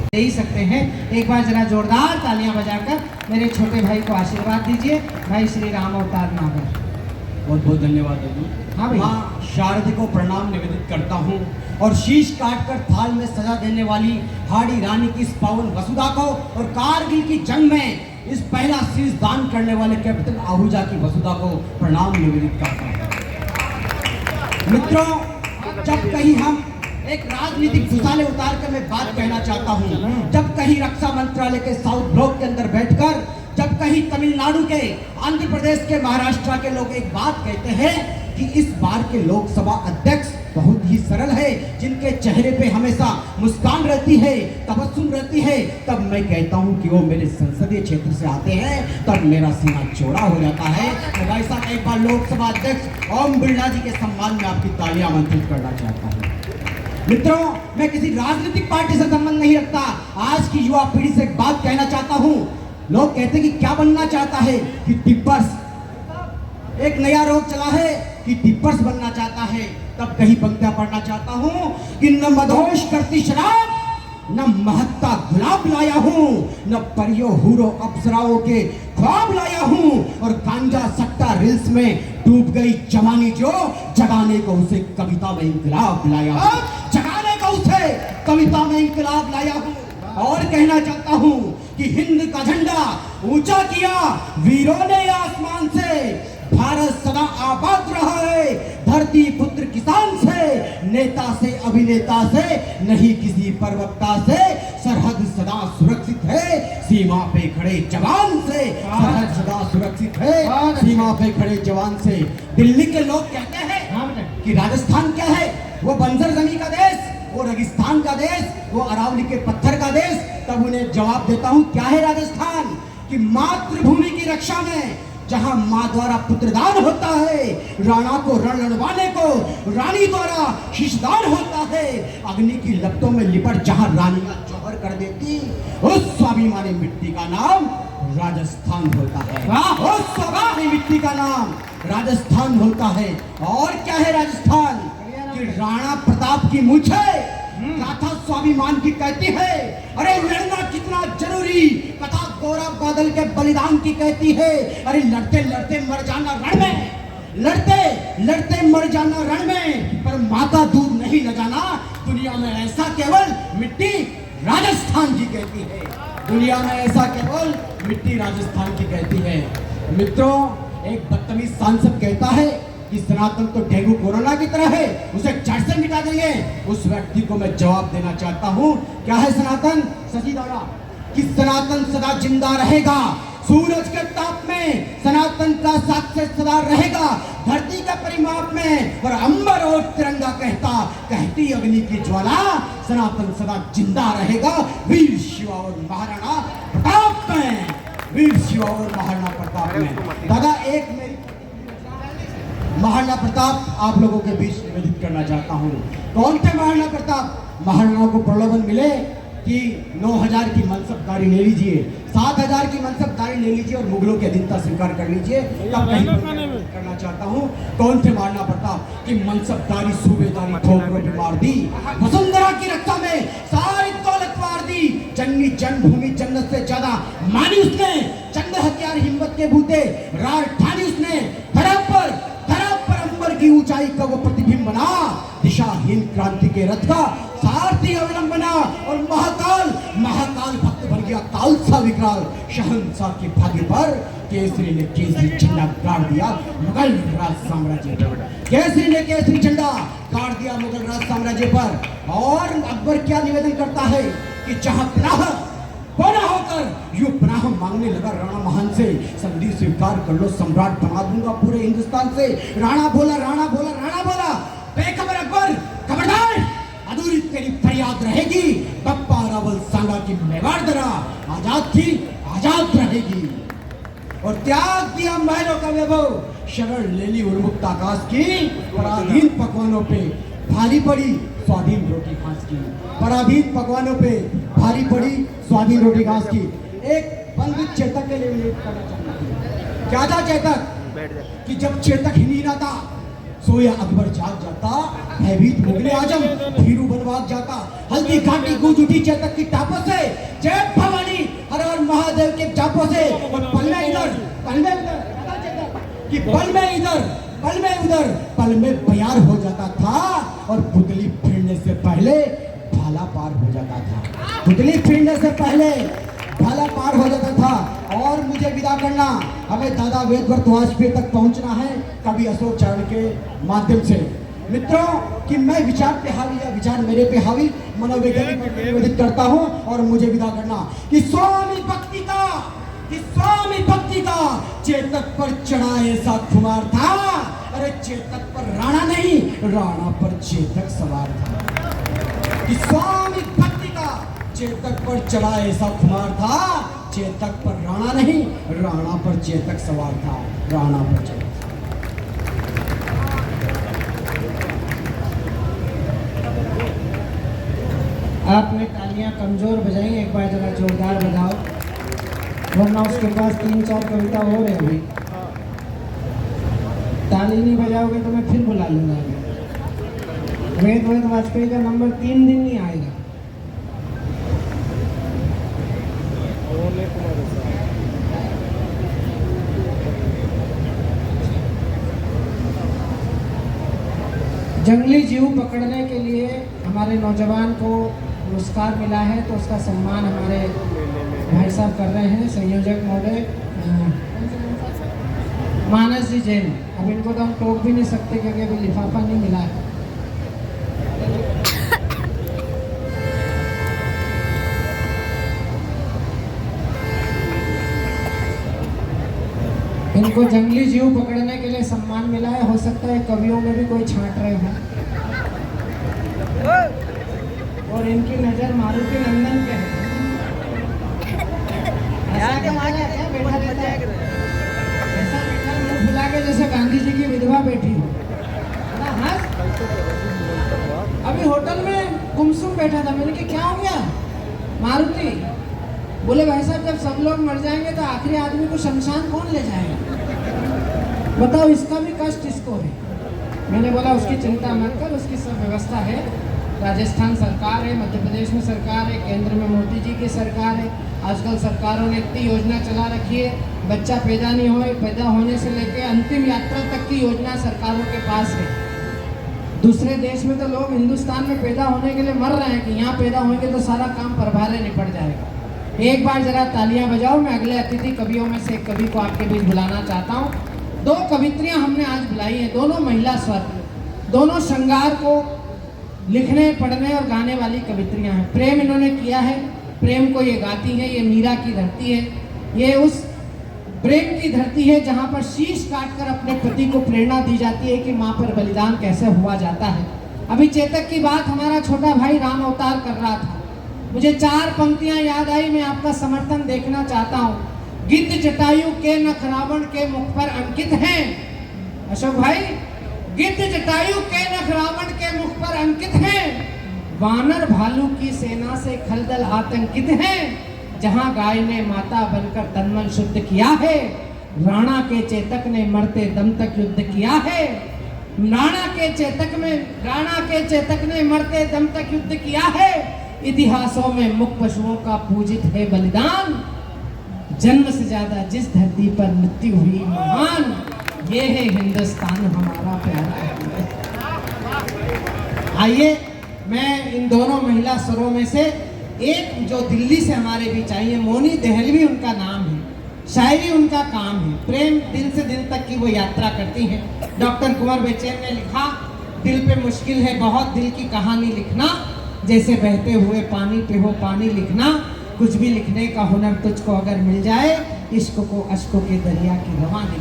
दे ही सकते हैं, एक बार जरा जोरदार तालियां बजाकर मेरे छोटे भाई को आशीर्वाद दीजिए। भाई श्री राम अवतार नागर। बहुत बहुत धन्यवाद दादू। हाँ भैया। माँ शारदा को प्रणाम निवेदित करता हूँ और शीश काटकर थाल में सजा देने वाली हाड़ी रानी की इस पावन वसुधा को और कारगिल की जंग में इस पहला शीश दान करने वाले कैप्टन आहूजा की वसुधा को प्रणाम निवेदित करता हूँ। मित्रों, जब कहीं हम एक राजनीतिक घुसाले उतार कर मैं बात कहना चाहता हूँ, जब कहीं रक्षा मंत्रालय के साउथ ब्लॉक के अंदर बैठकर, जब कहीं तमिलनाडु के, आंध्र प्रदेश के, महाराष्ट्र के लोग एक बात कहते हैं कि इस बार के लोकसभा अध्यक्ष बहुत ही सरल है, जिनके चेहरे पे हमेशा मुस्कान रहती है, तबस्सुम रहती है, तब मैं कहता हूं कि वो मेरे संसदीय क्षेत्र से आते हैं, तब मेरा सीना चौड़ा हो जाता है। तो भाई साहब, एक बार लोकसभा अध्यक्ष ओम बिरला जी के सम्मान में आपकी तालियां आमंत्रित करना चाहता हूं। मित्रों, मैं किसी राजनीतिक पार्टी से संबंध नहीं रखता। आज की युवा पीढ़ी से एक बात कहना चाहता हूं। लोग कहते हैं कि क्या बनना चाहता है, कि टिप्पर्स। एक नया रोग चला है कि टिप्पर्स बनना चाहता है। तब कहीं पंक्तियां पढ़ना चाहता हूं कि न मदहोश करती शराब, न महकता गुलाब लाया हूं, न परियो हूरो अप्सराओं के ख्वाब लाया हूं, और गांजा सट्टा रील्स में डूब गई जवानी जो, जगाने को उसे कविता में इंकलाब लाया हूं, जगाने को उसे कविता में इंकलाब लाया हूं। और कहना चाहता हूं कि हिंद का झंडा ऊंचा किया वीरों ने आसमान से, भारत सदा आबाद रहा है धरती पुत्र किसान से, नेता से अभिनेता से नहीं किसी प्रवक्ता से, सरहद सदा सुरक्षित है सीमा पे खड़े जवान से, सरहद सदा सुरक्षित है सीमा पे खड़े जवान से। दिल्ली के लोग कहते हैं कि राजस्थान क्या है, वो बंजर जमीन का देश, वो रेगिस्तान का देश, वो अरावली के पत्थर का देश। तब उन्हें जवाब देता हूं, क्या है राजस्थान? कि मातृभूमि की रक्षा में जहां मां द्वारा पुत्रदान होता है, राणा को रण लड़वाने को रानी द्वारा शीशदान होता है, अग्नि की लपटों में लिपट जहां रानियां जौहर कर देती, उस स्वाभिमानी मिट्टी का नाम राजस्थान होता है। उस स्वाभिमानी मिट्टी का नाम राजस्थान होता है। और क्या है राजस्थान? कि राणा प्रताप की मूछे गाथा स्वाभिमान की कहती है, अरे लड़ना कितना जरूरी कथा गौरव बादल के बलिदान की कहती है, अरे लड़ते लड़ते मर जाना रण में, लड़ते लड़ते मर जाना रण में, पर माता दूध नहीं न जाना दुनिया में ऐसा केवल मिट्टी राजस्थान की कहती है, दुनिया में ऐसा केवल मिट्टी राजस्थान की कहती है। मित्रों, एक बदतमीज सांसद कहता है कि सनातन तो डेंगू कोरोना की तरह है, उसे जड़ से मिटा देंगे। उस व्यक्ति को मैं जवाब देना चाहता हूं, क्या है सनातन? शशि दादा, कि सनातन सदा जिंदा रहेगा, सूरज के ताप में सनातन का साक्ष्य सदा रहेगा, धरती के परिमाप में, और अंबर और तिरंगा कहती अग्नि की ज्वाला, सनातन सदा जिंदा रहेगा वीर शिवा और महाराणा प्रताप में, वीर शिवा और महाराणा प्रताप में। दादा, एक मेरी महाराणा प्रताप आप लोगों के बीच निवेदित करना चाहता हूं। कौन थे महाराणा प्रताप? महाराणा को प्रलोभन मिले कि 9000 की मनसबदारी ले लीजिए, 7000 की मनसबदारी ले लीजिए और मुगलों की अधीनता स्वीकार कर लीजिए। तब कहीं करना चाहता हूं, कौन थे महाराणा प्रताप? कि मनसबदारी सूबेदारी ठोकरों पे मार दी, वसुंधरा की रक्षा में सारी दौलत मार दी, जंगी जन्मभूमि जन्नत से ज्यादा मानी उसने, चंद हथियार हिम्मत के बूते रार ठानी उसने, धरा पर अंबर की ऊंचाई का वो प्रतिबिंब बना, दिशाहीन क्रांति के रथ का सारथी अवलंबना, और महाकाल भक्त बन गया काल सा विकराल, शहंशाह के भाग्य पर केसरी ने केसरी झंडा गाड़ दिया मुगल राज साम्राज्य पर, केसरी ने केसरी झंडा गाड़ दिया मुगल राज साम्राज्य पर। और अकबर क्या निवेदन करता है कि जहां पनाह बना होकर यूं पनाह मांगने लगा राणा महान से, संधि स्वीकार कर लो, सम्राट बना दूंगा पूरे हिंदुस्तान से। राणा बोला, बेखबर अकबर, खबरदार, अधूरी तेरी फरियाद रहेगी, बप्पा रावल सांगा की मेवाड़ दरा आजाद थी, आजाद रहेगी। और त्याग दिया महलों का वैभव, शरण ले ली उन्मुक्त आकाश की, पराधीन पकवानों पे भारी पड़ी स्वाधीन रोटी घास की, पराधीन पकवानों पे भारी पड़ी स्वाधीन रोटी घास की। एक बंद चेतक के लिए करना चाहता हूं। क्या था चेतक? कि जब चेतक ही नहीं रहता, सोया अकबर जाग जाता, भयभीत मुगले आजम भीरू बनवाग जाता, हल्दी घाटी गूंज उठी चेतक की टापों से, जय भवानी हर हर महादेव के जापों से, और पल में इधर कि पल में उधर पल में बयार हो जाता था, और पुतली फिरने से पहले भाला पार हो जाता था, पुतली फिरने से पहले भाला पार हो जाता था। और मुझे विदा करना, हमें दादा वेदव्रत वाजपेयी तक पहुंचना है, कवि अशोक चरण के माध्यम से। मित्रों, कि मैं विचार पे हावी या विचार मेरे पे हावी मनोवैज्ञानिक निवेदित करता हूं, और मुझे विदा करना कि स्वामी भक्ति का चेतक पर चढ़ा ऐसा खुमार था, अरे चेतक पर राणा नहीं, राणा पर चेतक सवार था। कि स्वामी भक्ति का चेतक पर चढ़ा ऐसा खुमार था, चेतक पर राणा नहीं, राणा पर चेतक सवार था, राणा पर चेतक। आपने तालियां कमजोर बजाई, एक बार जरा जोरदार बजाओ, वरना उसके पास 3-4 कविता और है अभी। ताली नहीं बजाओगे तो मैं फिर बुला लूंगा। वेद वाजपेयी का नंबर 3 दिन नहीं आएगा। जंगली जीव पकड़ने के लिए हमारे नौजवान को पुरस्कार मिला है, तो उसका सम्मान हमारे भाई साहब कर रहे हैं, संयोजक महोदय मानस जी जैन। अब इनको तो हम टोक भी नहीं सकते क्योंकि अभी लिफाफा नहीं मिला है। इनको जंगली जीव पकड़ने के लिए सम्मान मिला है। हो सकता है कवियों में भी कोई छांट रहे हो। और इनकी नजर मारुति नंदन पे है। ऐसा क्या बैठा रहता है, ऐसा बैठा मुंह फुला के जैसे गांधी जी की विधवा बैठी हो। अभी होटल में गुमसुम बैठा था, मैंने कहा क्या हो गया मारुति? बोले भाई साहब जब सब लोग मर जाएंगे तो आखिरी आदमी को शमशान कौन ले जाएगा? बताओ, इसका भी कष्ट इसको है। मैंने बोला उसकी चिंता मत कर, उसकी सब व्यवस्था है। राजस्थान सरकार है, मध्य प्रदेश में सरकार है, केंद्र में मोदी जी की सरकार है। आजकल सरकारों ने इतनी योजना चला रखी है, बच्चा पैदा नहीं हो, पैदा होने से लेकर अंतिम यात्रा तक की योजना सरकारों के पास है। दूसरे देश में तो लोग हिंदुस्तान में पैदा होने के लिए मर रहे हैं कि यहाँ पैदा होंगे तो सारा काम परभारे निपट जाएगा। एक बार जरा तालियां बजाओ। मैं अगले अतिथि कवियों में से एक कवि को आपके बीच बुलाना चाहता हूँ। 2 कवित्रियां हमने आज बुलाई हैं, दोनों महिला स्वर, दोनों श्रृंगार को लिखने, पढ़ने और गाने वाली कवित्रियां हैं। प्रेम इन्होंने किया है, प्रेम को ये गाती है। ये मीरा की धरती है, ये उस प्रेम की धरती है जहाँ पर शीश काटकर अपने पति को प्रेरणा दी जाती है कि माँ पर बलिदान कैसे हुआ जाता है। अभी चेतक की बात हमारा छोटा भाई राम अवतार कर रहा था, मुझे 4 पंक्तियां याद आई, मैं आपका समर्थन देखना चाहता हूँ। गिद्ध जटायु के नख रावण के मुख पर अंकित हैं। अशोक भाई, गिद्ध जटायु के नख रावण के मुख पर अंकित हैं। वानर भालू की सेना से खलदल आतंकित हैं। जहां गाय ने माता बनकर तनमन शुद्ध किया है, राणा के चेतक ने मरते दम तक युद्ध किया है। राणा के चेतक ने मरते दम तक युद्ध किया है। इतिहासों में मुख पशुओं का पूजित है बलिदान। जन्म से ज्यादा जिस धरती पर मृत्यु हुई महान, ये है हिंदुस्तान हमारा प्यारा। आइए, मैं इन दोनों महिला स्वरों में से एक जो दिल्ली से हमारे बीच आई है, मोनी दहलवी उनका नाम है, शायरी उनका काम है। प्रेम दिल से दिल तक की वो यात्रा करती हैं। डॉक्टर कुंवर बेचैन ने लिखा, दिल पे मुश्किल है बहुत दिल की कहानी लिखना, जैसे बहते हुए पानी पे हो पानी लिखना। कुछ भी लिखने का हुनर तुझको अगर मिल जाए, इश्क को अश्कों के दरिया की रवानी।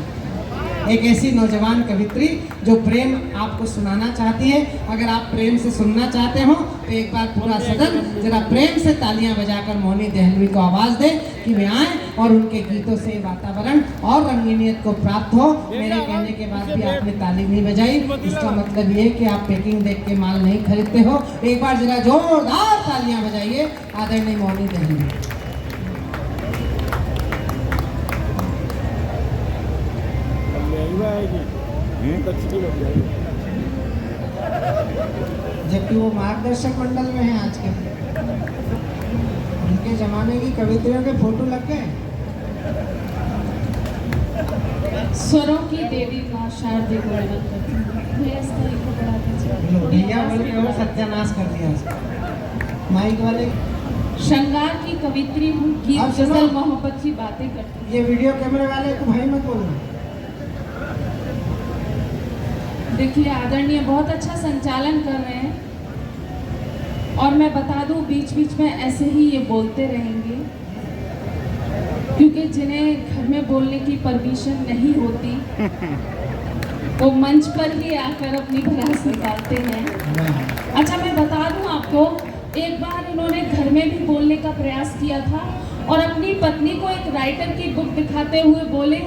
एक ऐसी नौजवान कवित्री जो प्रेम आपको सुनाना चाहती है। अगर आप प्रेम से सुनना चाहते हो तो एक बार पूरा सदन जरा प्रेम से तालियां बजाकर मोनी दहलवी को आवाज दे कि वे आए और उनके गीतों से वातावरण और रंगीनियत को प्राप्त हो। मेरे कहने के बाद भी आपने ताली नहीं बजाई, इसका मतलब ये कि आप पैकिंग देख के माल नहीं खरीदते हो। एक बार जरा जोरदार तालियां बजाइए आदरणीय मोनी दहलवी। जबकि वो मार्गदर्शक मंडल में है आज के, उनके जमाने की कवित्रियों के फोटो लग गए। स्वरों की देवी मां शारदे को नमन करती हूँ। भैया इसका एक को बढ़ा दीजिए। भैया बोल के और सत्यानाश कर दिया उसका। माइक वाले श्रृंगार की कवित्री हूँ, गीत अब सुनो। गजल मोहब्बत की बातें करती हूँ। ये वीडियो कैमरे वाले को भाई मत बोलना। देखिए आदरणीय बहुत अच्छा संचालन कर रहे हैं, और मैं बता दूं बीच बीच में ऐसे ही ये बोलते रहेंगे, क्योंकि जिन्हें घर में बोलने की परमिशन नहीं होती वो मंच पर ही आकर अपनी भड़ास निकालते हैं। अच्छा, मैं बता दूं आपको, एक बार इन्होंने घर में भी बोलने का प्रयास किया था और अपनी पत्नी को एक राइटर की बुक दिखाते हुए बोले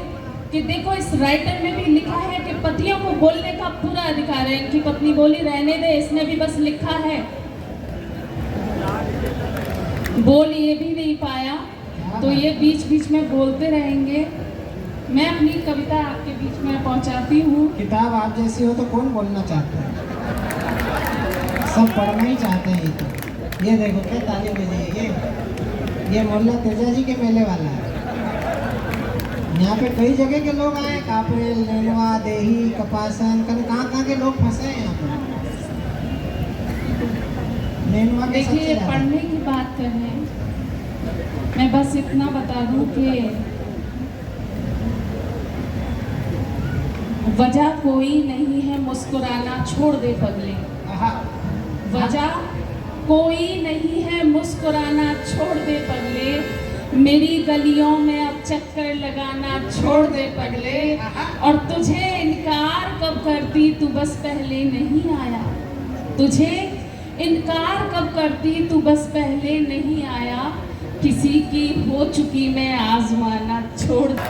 कि देखो इस राइटर में भी लिखा है कि पतियों को बोलने का पूरा अधिकार है। इनकी पत्नी बोली रहने दे, इसने भी बस लिखा है। बोल ये भी नहीं पाया, तो ये बीच बीच में बोलते रहेंगे। मैं अपनी कविता आपके बीच में पहुंचाती हूँ। किताब आप जैसी हो तो कौन बोलना चाहता है, सब पढ़ना ही चाहते हैं। ये देखो क्या ताली बजी, ये मोहल्ला तेजा जी के मेले वाला है। यहाँ पे कई जगह के लोग आए, कापरेल, नेनुआ, देही, कपासन, कहाँ के लोग फंसे हैं यहाँ पे। नेनुआ के देखिए, पढ़ने की बात कर रहे हैं, मैं बस इतना बता दूं कि वजह कोई नहीं है मुस्कुराना, छोड़ दे पगले। वजह कोई नहीं है मुस्कुराना, छोड़ दे पगले। मेरी गलियों में अब चक्कर लगाना, छोड़ दे पगले। और तुझे इनकार कब करती, तू बस पहले नहीं आया। तुझे इनकार कब करती, तू बस पहले नहीं आया। किसी की हो चुकी मैं आजमाना, छोड़ दे।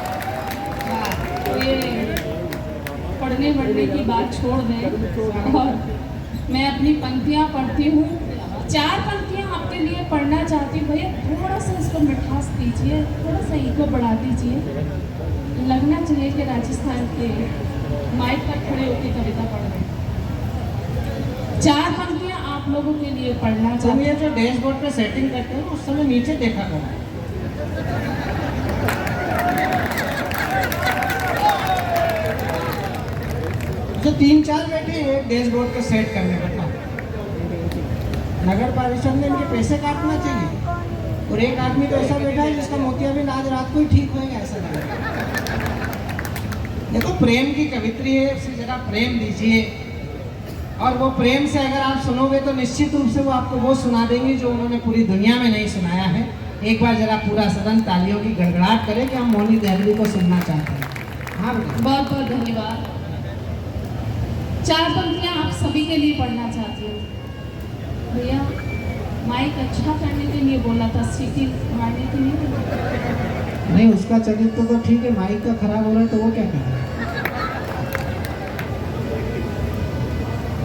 पढ़ने बढ़ने की बात छोड़ दें और मैं अपनी पंक्तियाँ पढ़ती हूँ। 4 पंक्तियाँ आपके लिए पढ़ना चाहती हूँ। भैया थोड़ा सा इसको मिठास दीजिए, थोड़ा सा ईगो बढ़ा दीजिए। लगना चाहिए कि राजस्थान के माइक पर खड़े होकर कविता पढ़ रहे हैं। 4 पंक्तियाँ आप लोगों के लिए पढ़ना चाहती हूँ। ये जो डैशबोर्ड पे सेटिंग करते हो उस समय नीचे देखा करो। जो 3-4 बैठे एक डैशबोर्ड को सेट करने का, नगर परिषद ने इनके पैसे काटना चाहिए। और एक आदमी तो ऐसा बैठा है जिसका मोतियाबिंद आज रात को ही ठीक होएगा, ऐसा लग रहा है। देखो, प्रेम की कवित्री है, उसे जरा प्रेम दीजिए। और वो प्रेम से अगर आप सुनोगे तो निश्चित रूप से वो आपको वो सुना देंगे जो उन्होंने पूरी दुनिया में नहीं सुनाया है। एक बार जरा पूरा सदन तालियों की गड़गड़ाहट करे कि हम मोनी देहलवी को सुनना चाहते हैं। हाँ, बहुत बहुत धन्यवाद। 4 पंक्तियाँ आप सभी के लिए पढ़ना चाहती हूँ। भैया माइक अच्छा करने के लिए बोला था, सीटी मारने के लिए नहीं। उसका चरित्र तो ठीक है, माइक का खराब हो रहा है तो वो क्या करे।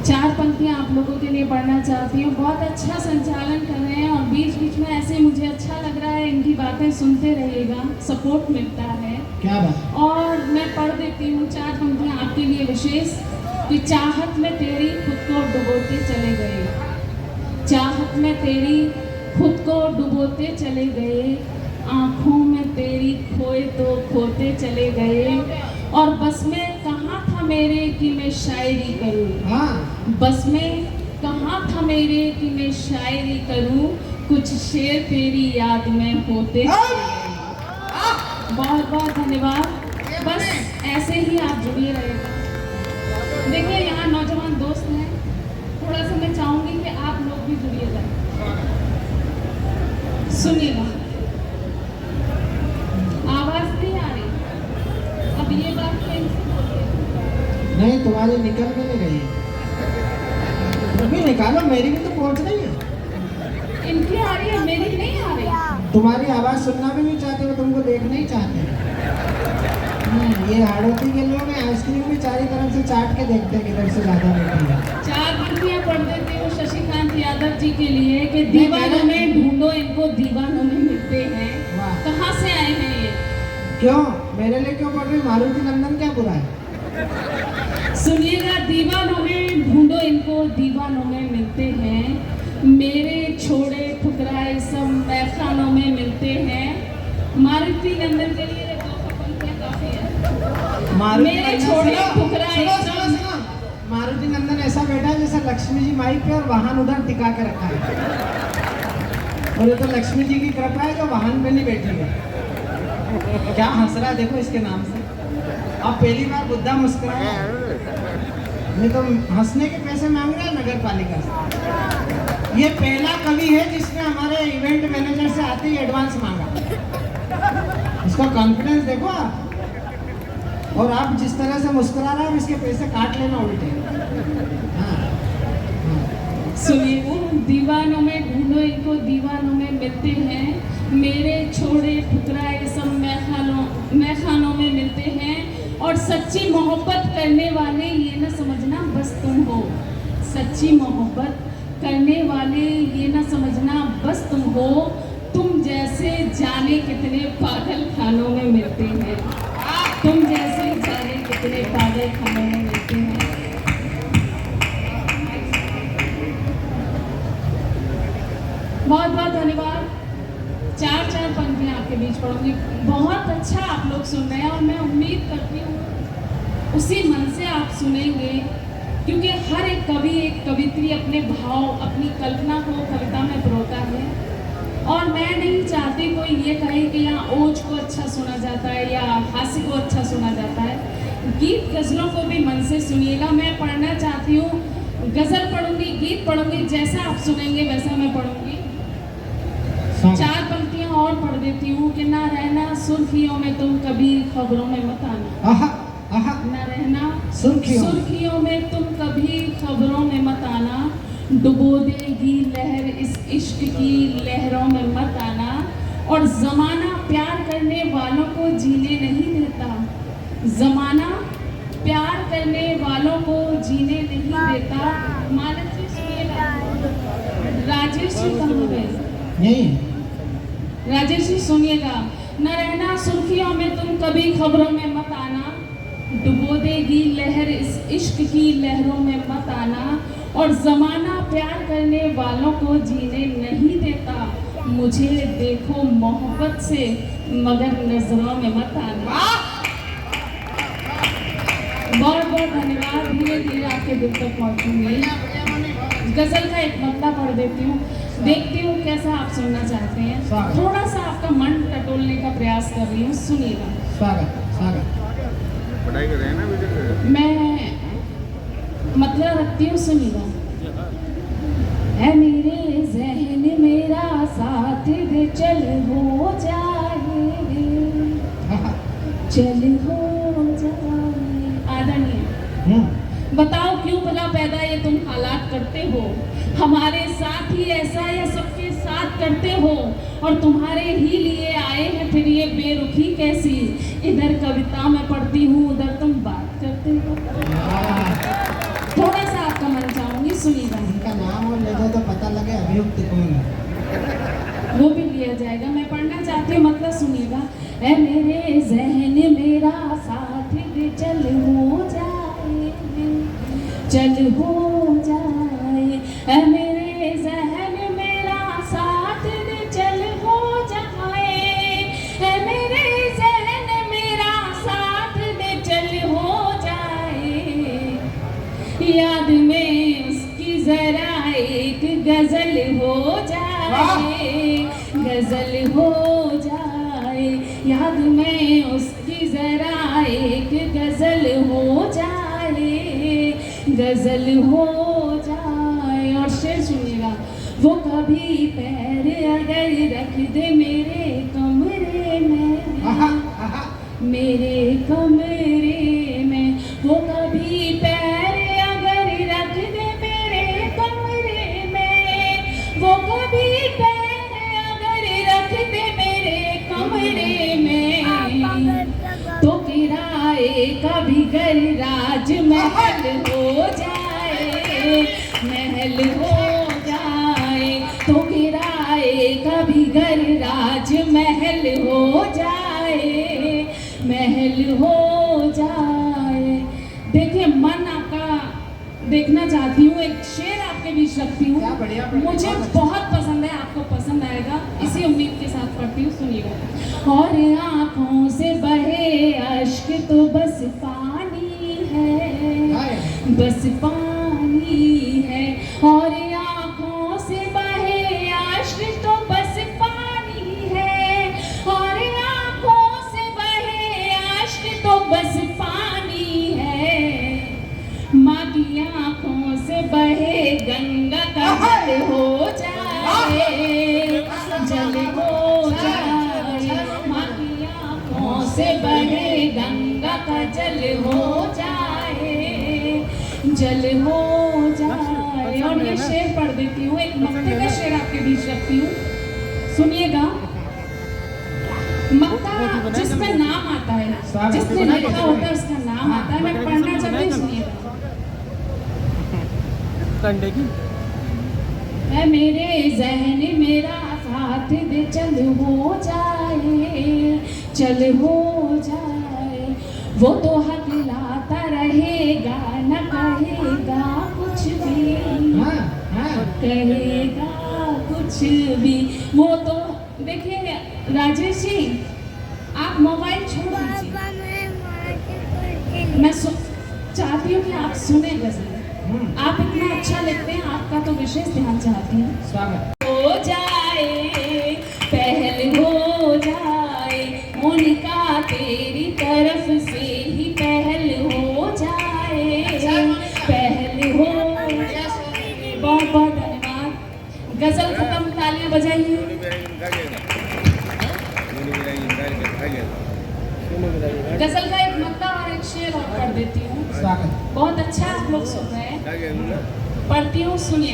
4 पंक्तियाँ आप लोगों के लिए पढ़ना चाहती हूँ। बहुत अच्छा संचालन कर रहे हैं और बीच बीच में ऐसे मुझे अच्छा लग रहा है, इनकी बातें सुनते रहिएगा, सपोर्ट मिलता है। क्या बात। और मैं पढ़ देती हूँ 4 पंक्तियाँ आपके लिए विशेष। कि चाहत में तेरी खुद को डुबोते चले गए, चाहत में तेरी खुद को डुबोते चले गए, आँखों में तेरी खोए तो खोते चले गए। और बस में कहाँ था मेरे कि मैं शायरी करूँ। हाँ। बस में कहाँ था मेरे कि मैं शायरी करूँ, कुछ शेर तेरी याद में होते चले गए। बहुत बहुत धन्यवाद। बस ऐसे ही आप जुड़े रहेगा। देखिए, यहाँ नौजवान दोस्त हैं, थोड़ा सा मैं चाहूंगी कि आप लोग भी जुड़िएगा, सुनिएगा। आवाज नहीं आ रही, अब ये बात नहीं, तुम्हारी निकल भी नहीं रही। तुम भी निकालो, मेरी भी तो पहुंच रही है। इनकी आ रही है, मेरी नहीं आ रही। तुम्हारी आवाज सुनना भी नहीं चाहते, वो तुमको देखना ही चाहते हैं। ये हाड़ोती के लोग हैं, आइसक्रीम भी चारों तरफ से चाट के देखते हैं किधर से ज्यादा बैठी है। 4 पंक्तियाँ पढ़ देती हूँ शशिकांत यादव जी के लिए कि दीवानों में ढूंढो इनको, दीवानों में मिलते हैं। कहाँ से आए हैं ये? क्यों मेरे लिए क्यों पढ़ रही? मारुति नंदन क्या बुरा है? सुनिएगा, दीवानों में ढूंढो इनको, दीवानों में मिलते हैं। मेरे छोड़े ठुकराए सब मैखानों में मिलते हैं। मारुति नंदन के लिए 2 पंक्तियाँ काफी है। मेरे छोड़े ठुकराए मारुति नंदन ऐसा बैठा है जैसे लक्ष्मी जी माइक पे और वाहन उधर टिका के रखा है। और ये तो लक्ष्मी जी की कृपा है जो वाहन पे नहीं बैठी है। क्या हंस रहा है देखो इसके नाम से। अब पहली बार बुद्धा मुस्कुराया, नहीं तो हंसने के पैसे मांग रहा है नगर पालिका से। ये पहला कवि है जिसने हमारे इवेंट मैनेजर से आते ही एडवांस मांगा। इसका कॉन्फिडेंस देखो आप। और आप जिस तरह से मुस्कुरा रहे हैं इसके पैसे काट लेना उल्टे। सुनिए, दीवानों में ढूंढो इनको, दीवानों में मिलते हैं। मेरे छोड़े ठुकराए सब मैखानों में मिलते हैं। और सच्ची मोहब्बत करने वाले ये न समझना बस तुम हो, सच्ची मोहब्बत करने वाले ये न समझना बस तुम हो। जाने कितने पागल खानों में मिलते हैं, तुम जैसे जाने कितने पागल खानों में मिलते हैं। बहुत बहुत धन्यवाद। चार पंक्तियां आपके बीच पढ़ूंगी। बहुत अच्छा आप लोग सुन रहे हैं और मैं उम्मीद करती हूँ उसी मन से आप सुनेंगे, क्योंकि हर एक कवि एक कवित्री अपने भाव अपनी कल्पना को कविता में परोता है। और मैं नहीं चाहती कोई ये कहे कि यहाँ ओज को अच्छा सुना जाता है या हास्य को अच्छा सुना जाता है। गीत गजलों को भी मन से सुनिएगा। मैं पढ़ना चाहती हूँ, गजल पढ़ूंगी, गीत पढ़ूंगी, जैसा आप सुनेंगे वैसा मैं पढ़ूंगी। 4 पंक्तियां और पढ़ देती हूँ कि ना रहना सुर्खियों में तुम कभी खबरों में मत आना। ना रहना सुर्खियों में तुम कभी खबरों में मत आना, डुबो देगी लहर इस इश्क की लहरों में मत आना। और जमाना प्यार करने वालों को जीने नहीं देता, जमाना प्यार करने वालों को जीने नहीं देता। मालक जी सुनिएगा, राजेश जी कहाँ गए? नहीं, राजेश जी सुनिएगा। न रहना सुर्खियों में तुम कभी खबरों में मत आना, डुबो देगी लहर इस इश्क की लहरों में मत आना। और जमाना प्यार करने वालों को जीने नहीं देता, मुझे देखो मोहब्बत से मगर नजरों में मत आना। बहुत बहुत धन्यवाद। धीरे धीरे आपके दिल तक पहुंचूंगी। गजल का एक मतला पढ़ देती हूँ, देखती हूँ कैसा आप सुनना चाहते हैं। थोड़ा सा आपका मन टटोलने का प्रयास कर रही हूँ, सुनिएगा। स्वागत। पढ़ाई कर रहे हैं ना बेटे? मैं मतलब रखती हूँ, सुनिएगा। है मेरे जहन मेरा साथ दे, चल हो जाए, चल हो जाए। आदरणीय, बताओ क्यों भला पैदा ये तुम हालात करते हो, हमारे साथ ही ऐसा या सबके साथ करते हो। और तुम्हारे ही लिए आए हैं फिर ये बेरुखी कैसी, इधर कविता में पढ़ती हूँ उधर तुम बात करते हो। थोड़ा सा आपका मन चाहूंगी, सुनिएगा। इनका नाम और ले दो तो पता लगे अभियुक्त कौन है। वो भी लिया जाएगा। मैं पढ़ना चाहती हूँ, मतलब सुनिएगा। है मेरे जहन मेरा साथ दे, चल हो जाए, चल हो जाए। है मेरे जहन मेरा साथ दे, चल हो जाए। है मेरे जहन मेरा साथ दे, चल हो जाए। याद में उसकी जरा एक गजल हो जाए, गजल हो जाए। याद में उसकी जरा एक गजल हो जाए, गजल हो जाए। और शेर सुनिएगा। वो कभी पैर अगर रख दे मेरे कमरे में, मेरे कमरे में। वो कभी पैर अगर रख दे मेरे कमरे में, वो कभी पैर अगर रख दे मेरे कमरे में, तो किराए का भी घर राजमहल हो जाए, महल हो जाए। तो किराए का भी घर राजमहल हो जाए, महल हो जाए। देखिए, मन आपका देखना चाहती हूँ, एक शेर आपके बीच रखती हूँ, मुझे बहुत पसंद है, आपको पसंद आएगा, इसी उम्मीद के साथ पढ़ती हूँ, सुनिएगा। और आँखों से बहे अश्क तो बस पानी है, बस पानी है। और आँखों से बहे अश्क तो बस पानी है, और आँखों से बहे अश्क तो बस पानी है। माँ की आँखों से बहे गंगा का जल हो जाए, जल हो जाए। माँ की आँखों से बहे गंगा का जल हो जाए, जल हो जाए। और ये शेर पढ़ देती हूँ, एक मक्ते का शेर आपके बीच रखती हूँ, सुनिएगा। मक्ता जिसमें नाम आता है, जिसने लिखा होता है उसका नाम आता है। मैं पढ़ना चाहती हूँ, सुनिएगा। है मेरे जहन मेरा साथ साथ दे, चल हो जाए, चल हो जाए। वो तो हकलाता रहेगा, न कहेगा कुछ भी, कहेगा कुछ भी। वो तो देखिए राजेश जी, आप मोबाइल छोड़ दीजिए। मैं चाहती हूँ कि आप सुने गजल। आप इतना अच्छा लिखते हैं, आपका तो विशेष ध्यान चाहती हूँ। स्वागत। हो जाए, पहल हो जाए, मोनिका तेरी तरफ से ही पहल हो जाए, पहल हो। बहुत बहुत धन्यवाद। गजल खत्म, तालियां बजाइए। गजल का एक मत्ता और एक शेर और पढ़ देती हूँ। स्वागत। बहुत अच्छा आप लोग सुन रहे हैं, पढ़ती हूँ, सुनिए।